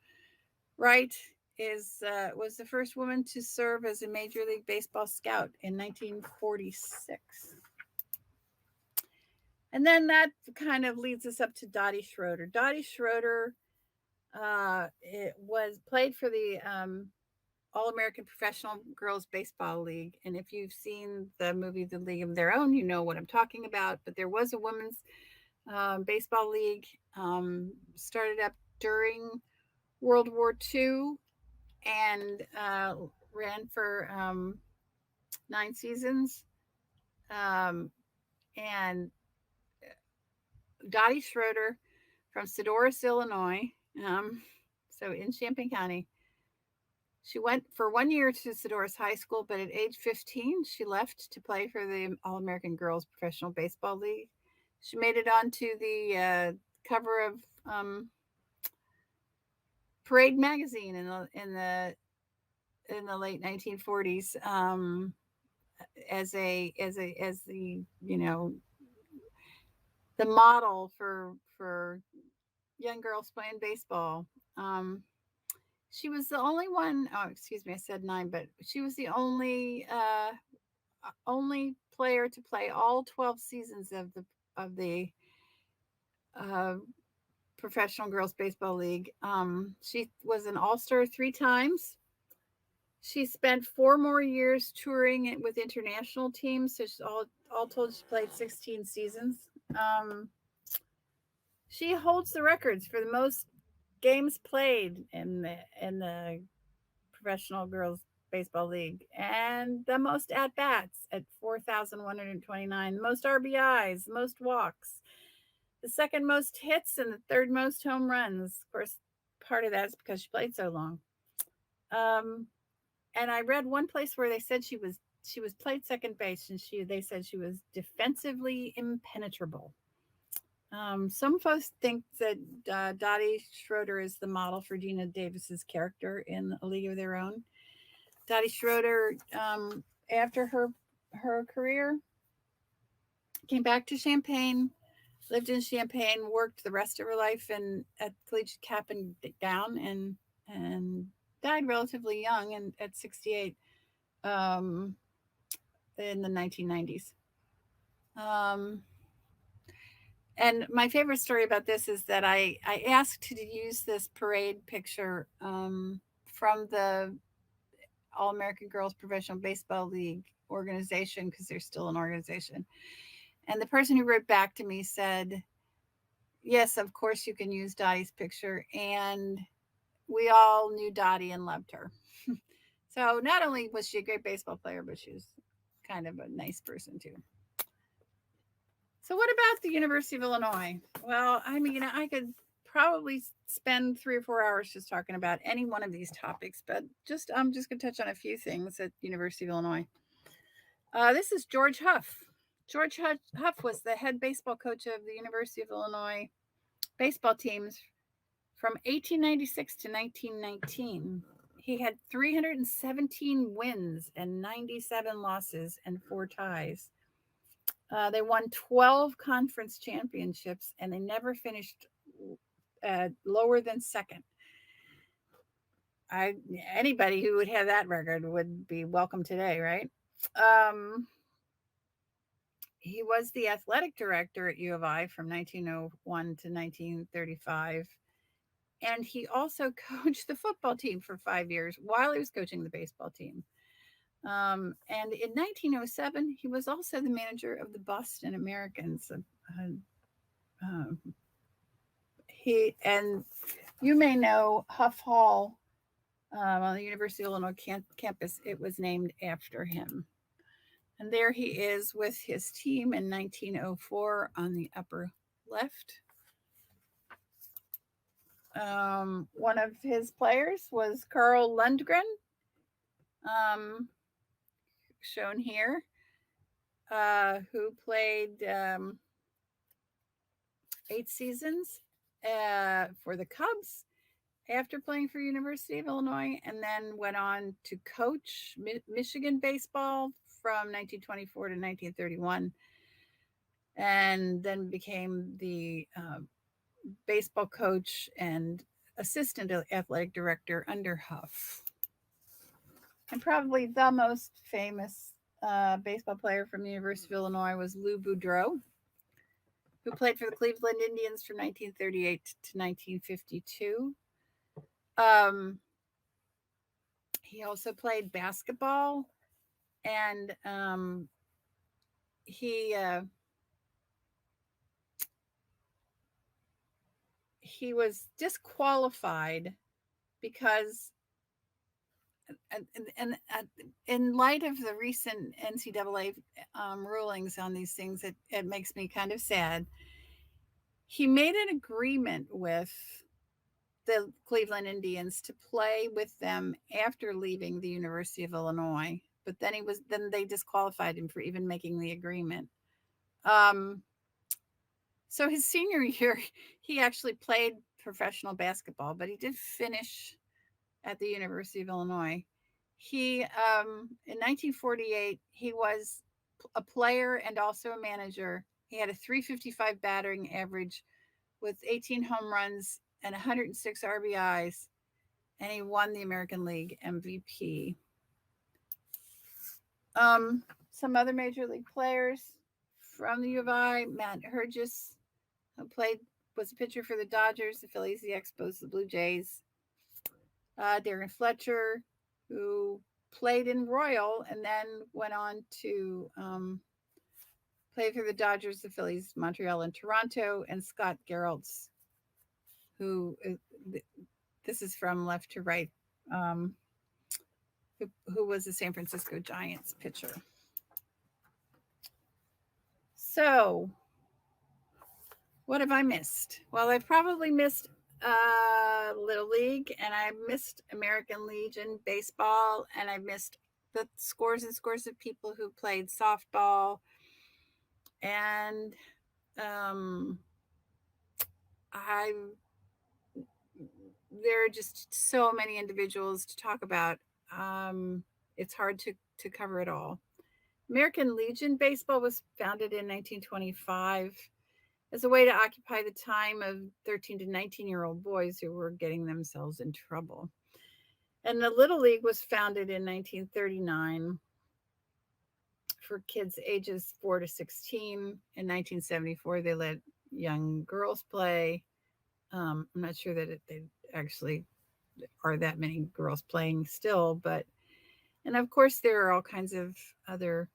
Speaker 2: right, was the first woman to serve as a Major League Baseball scout in 1946. And then that kind of leads us up to Dottie Schroeder. Dottie Schroeder it was played for the All-American Professional Girls Baseball League. And if you've seen the movie The League of Their Own, you know what I'm talking about. But there was a women's baseball league started up during World War II and ran for 9 seasons. And Dottie Schroeder from Sedoris, Illinois, so in Champaign County. She went for 1 year to Sedoris High School, but at age 15, she left to play for the All American Girls Professional Baseball League. She made it onto the cover of Parade magazine in the late 1940s as the the model for young girls playing baseball. She was the only one. Oh, excuse me, I said 9, but she was the only player to play all 12 seasons of the uh, Professional Girls Baseball League. She was an All-Star 3 times. She spent 4 more years touring with international teams. So all told, she played 16 seasons. She holds the records for the most games played in the Professional Girls Baseball League, and the most at bats at 4,129, the most RBIs, the most walks, the second most hits, and the third most home runs. Of course, part of that is because she played so long. And I read one place where they said she was played second base, and they said she was defensively impenetrable. Some folks think that Dottie Schroeder is the model for Gina Davis's character in A League of Their Own. Dottie Schroeder, after her career, came back to Champaign, lived in Champaign, worked the rest of her life at collegiate cap and gown, and died relatively young and at 68 in the 1990s. And my favorite story about this is that I asked to use this parade picture from the All American Girls Professional Baseball League organization, because they're still an organization. And the person who wrote back to me said, yes, of course you can use Dottie's picture. And we all knew Dottie and loved her. So not only was she a great baseball player, but she was kind of a nice person too. So what about the University of Illinois? Well, I mean, I could probably spend 3 or 4 hours just talking about any one of these topics, but I'm just going to touch on a few things at University of Illinois. This is George Huff. George Huff was the head baseball coach of the University of Illinois baseball teams from 1896 to 1919. He had 317 wins and 97 losses and 4 ties. They won 12 conference championships, and they never finished lower than second. Anybody who would have that record would be welcome today, right? He was the athletic director at U of I from 1901 to 1935. And he also coached the football team for 5 years while he was coaching the baseball team. And in 1907, he was also the manager of the Boston Americans. And you may know Huff Hall on the University of Illinois campus. It was named after him. And there he is with his team in 1904 on the upper left. One of his players was Carl Lundgren, shown here, who played 8 seasons for the Cubs after playing for University of Illinois, and then went on to coach Michigan baseball from 1924 to 1931, and then became the baseball coach and assistant athletic director under Huff. And probably the most famous baseball player from the University of Illinois was Lou Boudreau, who played for the Cleveland Indians from 1938 to 1952. Um, he also played basketball, and he was disqualified because and in light of the recent NCAA rulings on these things, it makes me kind of sad. He made an agreement with the Cleveland Indians to play with them after leaving the University of Illinois, but then they disqualified him for even making the agreement. So his senior year, he actually played professional basketball, but he did finish at the University of Illinois. He in 1948 he was a player and also a manager. He had a 355 battering average with 18 home runs and 106 RBIs, and he won the American League MVP. Some other major league players from the U of I: Matt Hergis, who was a pitcher for the Dodgers, the Phillies, the Expos, the Blue Jays. Darren Fletcher, who played in Royal and then went on to play for the Dodgers, the Phillies, Montreal, and Toronto. And Scott Geraltz, who this is from left to right, who was the San Francisco Giants pitcher. So, what have I missed? Well, I've probably missed Little League, and I missed American Legion baseball, and I missed the scores and scores of people who played softball, and there are just so many individuals to talk about. It's hard to cover it all. American Legion baseball was founded in 1925 as a way to occupy the time of 13 to 19-year-old boys who were getting themselves in trouble. And the Little League was founded in 1939 for kids ages 4 to 16. In 1974, they let young girls play. I'm not sure that they actually are that many girls playing still, and of course there are all kinds of other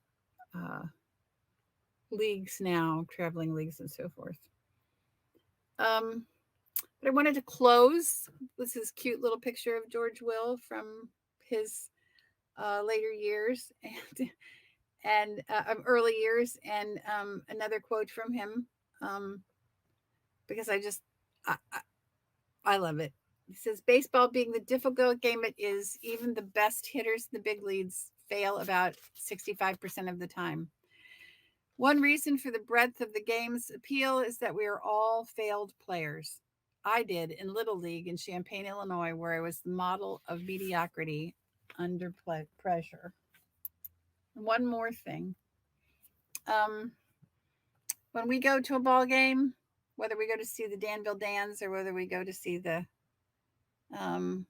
Speaker 2: leagues now, traveling leagues and so forth. But I wanted to close with this cute little picture of George Will from his later years and early years, and another quote from him, because I love it. He says, "Baseball being the difficult game it is, even the best hitters in the big leagues fail about 65% of the time. One reason for the breadth of the game's appeal is that we are all failed players. I did in Little League in Champaign, Illinois, where I was the model of mediocrity under pressure." One more thing. When we go to a ball game, whether we go to see the Danville Dans or whether we go to see the a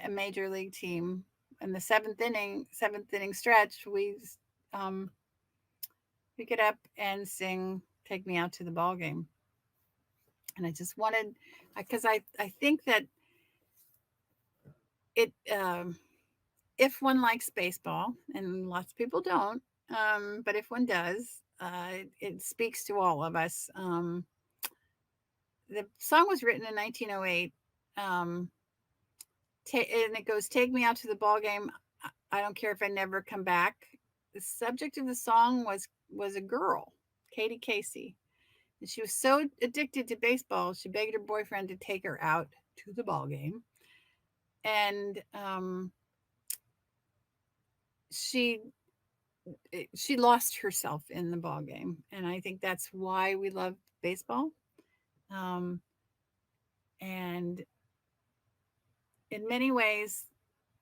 Speaker 2: major league team, in the seventh inning stretch, we get up and sing "Take Me Out to the Ball Game." And I just wanted, because I think that it, if one likes baseball, and lots of people don't, but if one does, it speaks to all of us. The song was written in 1908, and it goes, "Take me out to the ball game. I don't care if I never come back." The subject of the song was a girl, Katie Casey. And she was so addicted to baseball, she begged her boyfriend to take her out to the ball game. And she lost herself in the ball game. And I think that's why we love baseball. And in many ways,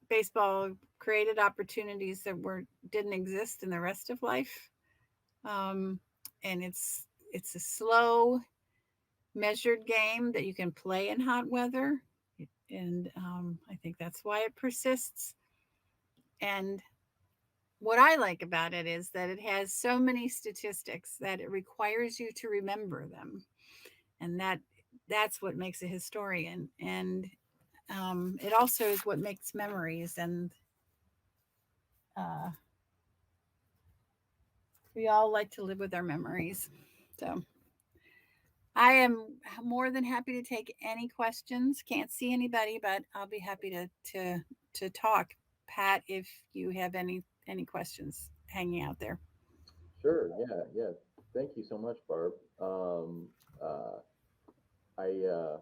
Speaker 2: baseball created opportunities that didn't exist in the rest of life. And it's a slow measured game that you can play in hot weather. And I think that's why it persists. And what I like about it is that it has so many statistics that it requires you to remember them. And that's what makes a historian. And it also is what makes memories. And uh, we all like to live with our memories. So I am more than happy to take any questions. Can't see anybody, but I'll be happy to talk. Pat, if you have any questions hanging out there.
Speaker 1: Sure. Yeah. Yeah. Thank you so much, Barb. Uh, I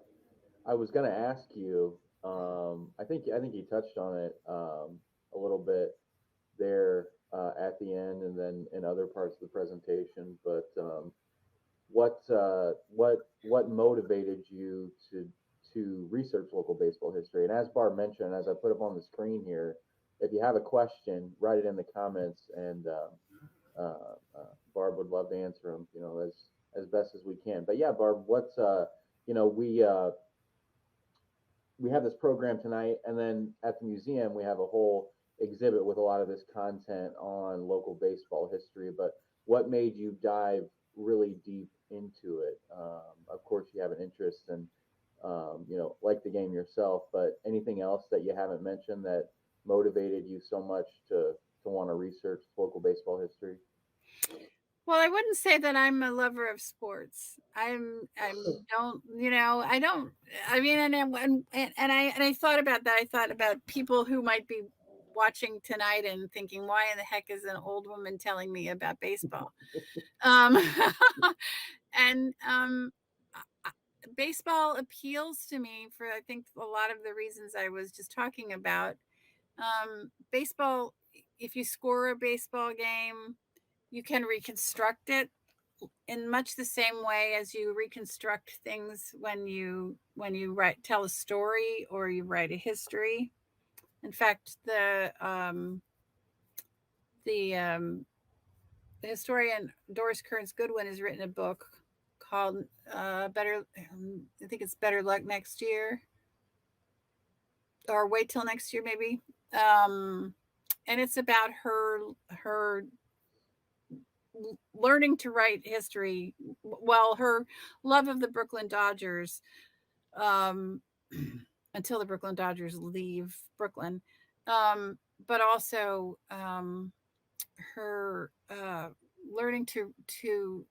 Speaker 1: I was gonna ask you. I think you touched on it a little bit there at the end, and then in other parts of the presentation. But what motivated you to research local baseball history? And as Barb mentioned, as I put up on the screen here, if you have a question, write it in the comments, and Barb would love to answer them, as best as we can. But yeah, Barb, what's you know, we have this program tonight, and then at the museum we have a whole exhibit with a lot of this content on local baseball history. But what made you dive really deep into it? Of course, you have an interest in, like the game yourself, but anything else that you haven't mentioned that motivated you so much to want to research local baseball history?
Speaker 2: Well, I wouldn't say that I'm a lover of sports. I don't, I don't. I mean, and I thought about that. I thought about people who might be watching tonight and thinking, why in the heck is an old woman telling me about baseball? Um, and baseball appeals to me for, I think, a lot of the reasons I was just talking about. Baseball, if you score a baseball game, you can reconstruct it in much the same way as you reconstruct things when you tell a story or you write a history. In fact, the historian Doris Kearns Goodwin has written a book called Better. I think it's Better Luck Next Year, or Wait Till Next Year, maybe. Um, and it's about her learning to write history. Well, her love of the Brooklyn Dodgers, um, until the Brooklyn Dodgers leave Brooklyn, but also her learning to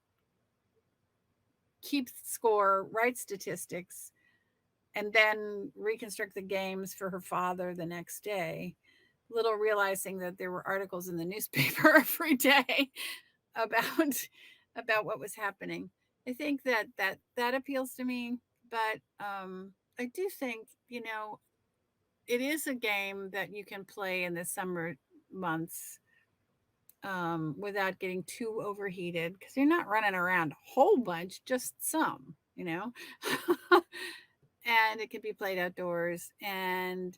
Speaker 2: keep score, write statistics, and then reconstruct the games for her father the next day. Little realizing that there were articles in the newspaper every day about what was happening. I think that appeals to me, but I do think it is a game that you can play in the summer months without getting too overheated because you're not running around a whole bunch, just some, and it can be played outdoors. And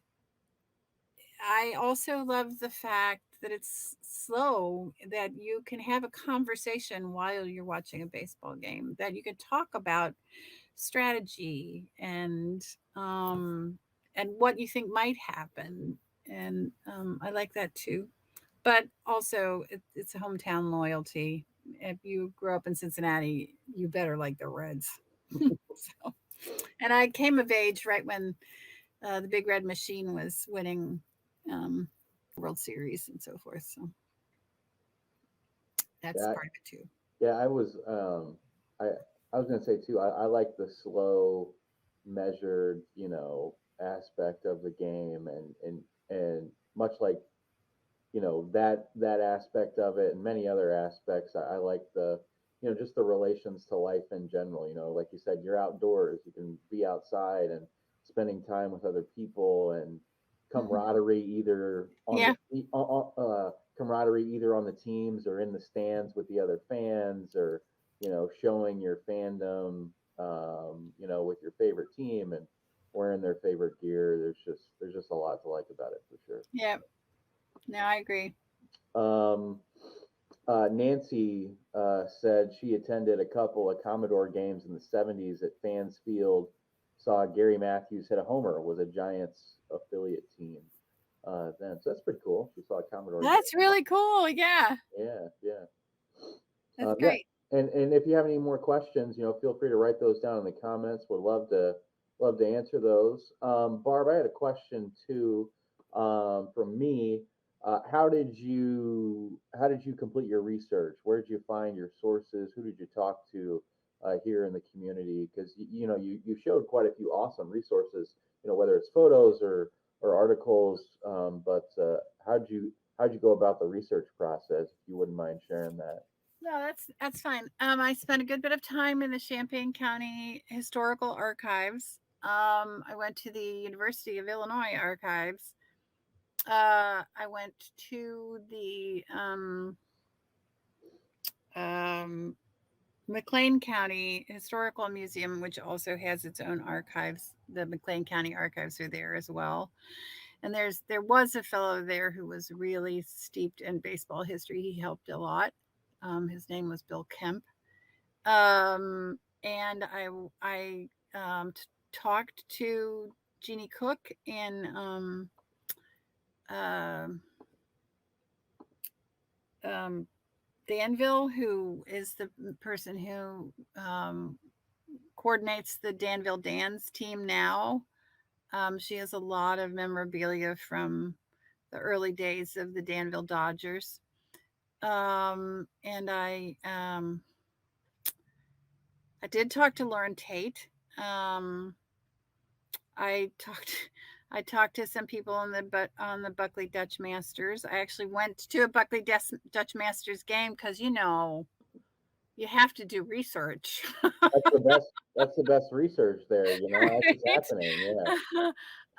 Speaker 2: I also love the fact that it's slow, that you can have a conversation while you're watching a baseball game, that you can talk about strategy and what you think might happen. And I like that too. But also, it's a hometown loyalty. If you grew up in Cincinnati, you better like the Reds. So, and I came of age right when the Big Red Machine was winning World Series and so forth. So that's
Speaker 1: Yeah,
Speaker 2: part of it too.
Speaker 1: yeah, I I was gonna say too. I like the slow, measured, aspect of the game, and much like that aspect of it, and many other aspects. I like the just the relations to life in general. Like you said, you're outdoors. You can be outside and spending time with other people, and
Speaker 2: Mhm.
Speaker 1: camaraderie either on
Speaker 2: Yeah.
Speaker 1: the camaraderie either on the teams or in the stands with the other fans, or showing your fandom, with your favorite team and wearing their favorite gear. There's just a lot to like about it for sure.
Speaker 2: Yeah. No, I agree.
Speaker 1: Um, Nancy said she attended a couple of Commodore games in the 70s at Fans Field. Saw Gary Matthews hit a homer with a Giants affiliate team. Then, so that's pretty cool. She saw a Commodore game.
Speaker 2: That's really cool. Yeah,
Speaker 1: Yeah, yeah.
Speaker 2: that's
Speaker 1: Yeah,
Speaker 2: great.
Speaker 1: and if you have any more questions, feel free to write those down in the comments. Would love to answer those. Barb, I had a question too, from me. How did you complete your research? Where did you find your sources? Who did you talk to here in the community? Because you showed quite a few awesome resources. Whether it's photos or articles. But how'd you go about the research process? If you wouldn't mind sharing that.
Speaker 2: No, that's fine. I spent a good bit of time in the Champaign County Historical Archives. I went to the University of Illinois Archives. I went to the McLean County Historical Museum, which also has its own archives. The McLean County Archives are there as well. And there was a fellow there who was really steeped in baseball history. He helped a lot. His name was Bill Kemp. And talked to Jeannie Cook in um, um, Danville, who is the person who coordinates the Danville Dans team now. She has a lot of memorabilia from the early days of the Danville Dodgers. And I did talk to Lauren Tate. Um, I talked I talked to some people on the Buckley Dutch Masters. I actually went to a Dutch Masters game because you have to do research.
Speaker 1: That's the best. That's the best research there. That's what's
Speaker 2: Right?
Speaker 1: happening. Yeah.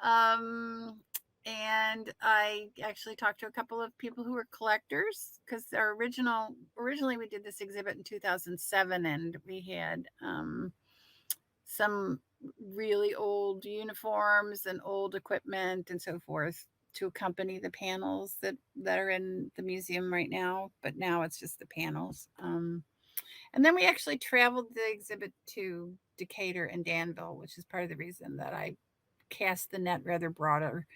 Speaker 2: um, and I actually talked to a couple of people who were collectors because originally we did this exhibit in 2007, and we had some really old uniforms and old equipment and so forth to accompany the panels that are in the museum right now. But now it's just the panels. And then we actually traveled the exhibit to Decatur and Danville, which is part of the reason that I cast the net rather broader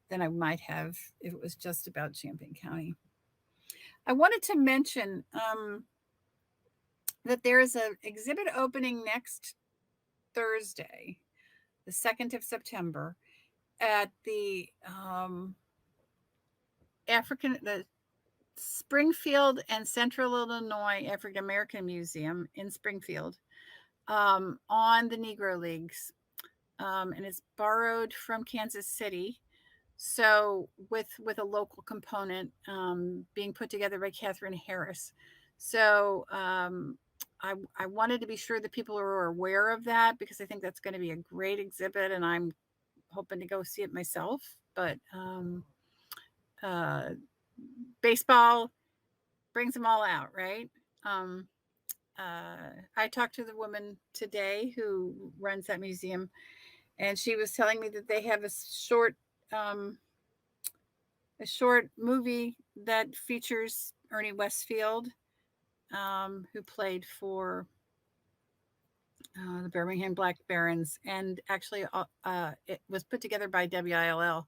Speaker 2: than I might have if it was just about Champaign County. I wanted to mention that there is an exhibit opening next Thursday, the 2nd of September, at the Springfield and Central Illinois African American Museum in Springfield, on the Negro Leagues, and it's borrowed from Kansas City. So with a local component being put together by Catherine Harris. So I wanted to be sure that people are aware of that because I think that's going to be a great exhibit, and I'm hoping to go see it myself. But uh, baseball brings them all out, right? Um, I talked to the woman today who runs that museum, and she was telling me that they have um, a short movie that features Ernie Westfield, who played for the Birmingham Black Barons, and actually it was put together by WILL,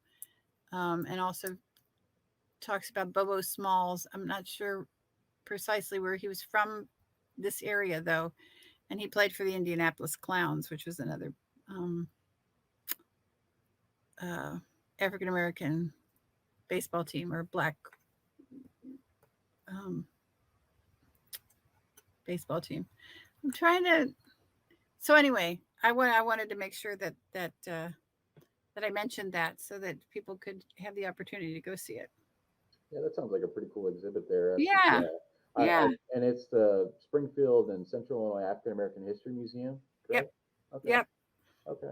Speaker 2: and also talks about Bobo Smalls. I'm not sure precisely where he was from, this area though, and he played for the Indianapolis Clowns, which was another uh, African American baseball team or black um, baseball team. I'm trying to. So anyway, I wanted to make sure that I mentioned that so that people could have the opportunity to go see it.
Speaker 1: Yeah, that sounds like a pretty cool exhibit there.
Speaker 2: Yeah,
Speaker 1: Yeah.
Speaker 2: yeah,
Speaker 1: And it's the Springfield and Central Illinois African American History Museum,
Speaker 2: yep,
Speaker 1: correct? Okay.
Speaker 2: yep.
Speaker 1: Okay.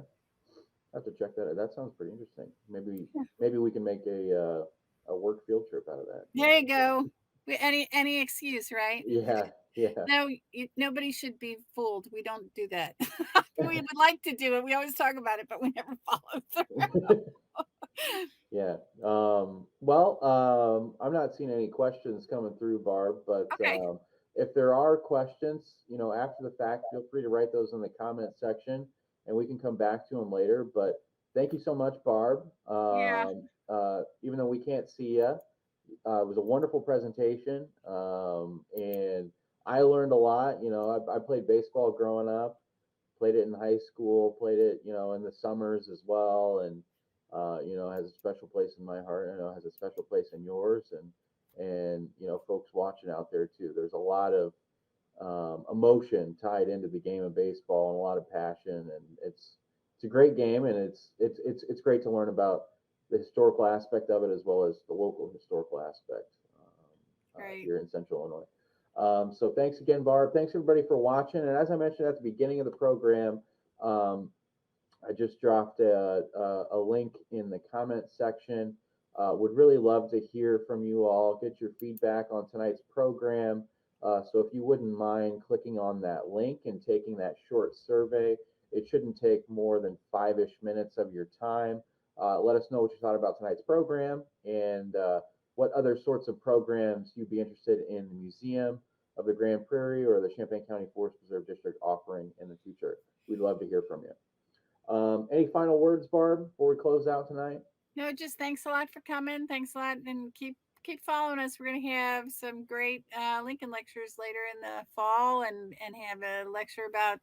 Speaker 1: I have to check that out. That sounds pretty interesting. Maybe
Speaker 2: Yeah.
Speaker 1: maybe we can make a work field trip out of that.
Speaker 2: There you go. Any excuse, right?
Speaker 1: Yeah. Yeah.
Speaker 2: No, nobody should be fooled. We don't do that. We would like to do it. We always talk about it, but we never follow through.
Speaker 1: Yeah. I'm not seeing any questions coming through, Barb, but
Speaker 2: Okay.
Speaker 1: if there are questions, after the fact, feel free to write those in the comment section and we can come back to them later. But thank you so much, Barb.
Speaker 2: Yeah.
Speaker 1: Even though we can't see you, it was a wonderful presentation. And I learned a lot. I played baseball growing up, played it in high school, played it, in the summers as well. And has a special place in my heart. I know has a special place in yours, and folks watching out there too. There's a lot of emotion tied into the game of baseball and a lot of passion, and it's a great game, and it's great to learn about the historical aspect of it as well as the local historical aspect
Speaker 2: Right.
Speaker 1: here in Central Illinois. So thanks again, Barb. Thanks everybody for watching. And as I mentioned at the beginning of the program, um, I just dropped a link in the comment section. Would really love to hear from you all, get your feedback on tonight's program. So if you wouldn't mind clicking on that link and taking that short survey, it shouldn't take more than 5-ish minutes of your time. Let us know what you thought about tonight's program and what other sorts of programs you'd be interested in the Museum of the Grand Prairie or the Champaign County Forest Preserve District offering in the future. We'd love to hear from you. Any final words, Barb, before we close out tonight?
Speaker 2: No, just thanks a lot for coming. Thanks a lot, and keep following us. We're going to have some great Lincoln lectures later in the fall, and have a lecture about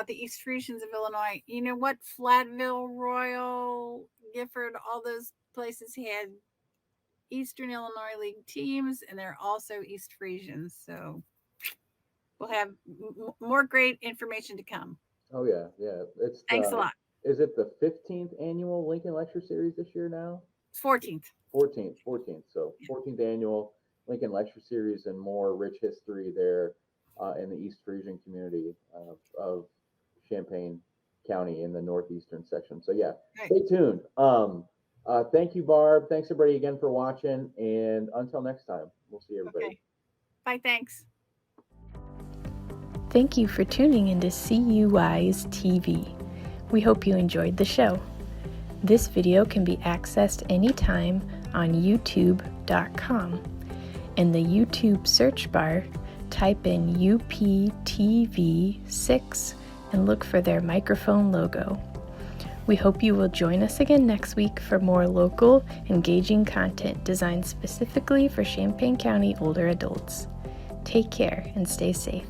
Speaker 2: the East Frisians of Illinois. You know what? Flatville, Royal, Gifford, all those places had Eastern Illinois League teams, and they're also East Frisians. So we'll have more great information to come.
Speaker 1: Oh yeah, yeah.
Speaker 2: Thanks a lot.
Speaker 1: Is it the 15th annual Lincoln Lecture Series this year now?
Speaker 2: 14th.
Speaker 1: 14th. So 14th annual Lincoln Lecture Series and more rich history there in the East Frisian community of Champaign County in the northeastern section. So yeah,
Speaker 2: Right.
Speaker 1: Stay tuned. Thank you, Barb. Thanks everybody again for watching, and until next time, we'll see everybody.
Speaker 2: Okay. Bye. Thanks.
Speaker 3: Thank you for tuning into CUI's TV. We hope you enjoyed the show. This video can be accessed anytime on youtube.com. In the YouTube search bar, type in UPTV6 and look for their microphone logo. We hope you will join us again next week for more local, engaging content designed specifically for Champaign County older adults. Take care and stay safe.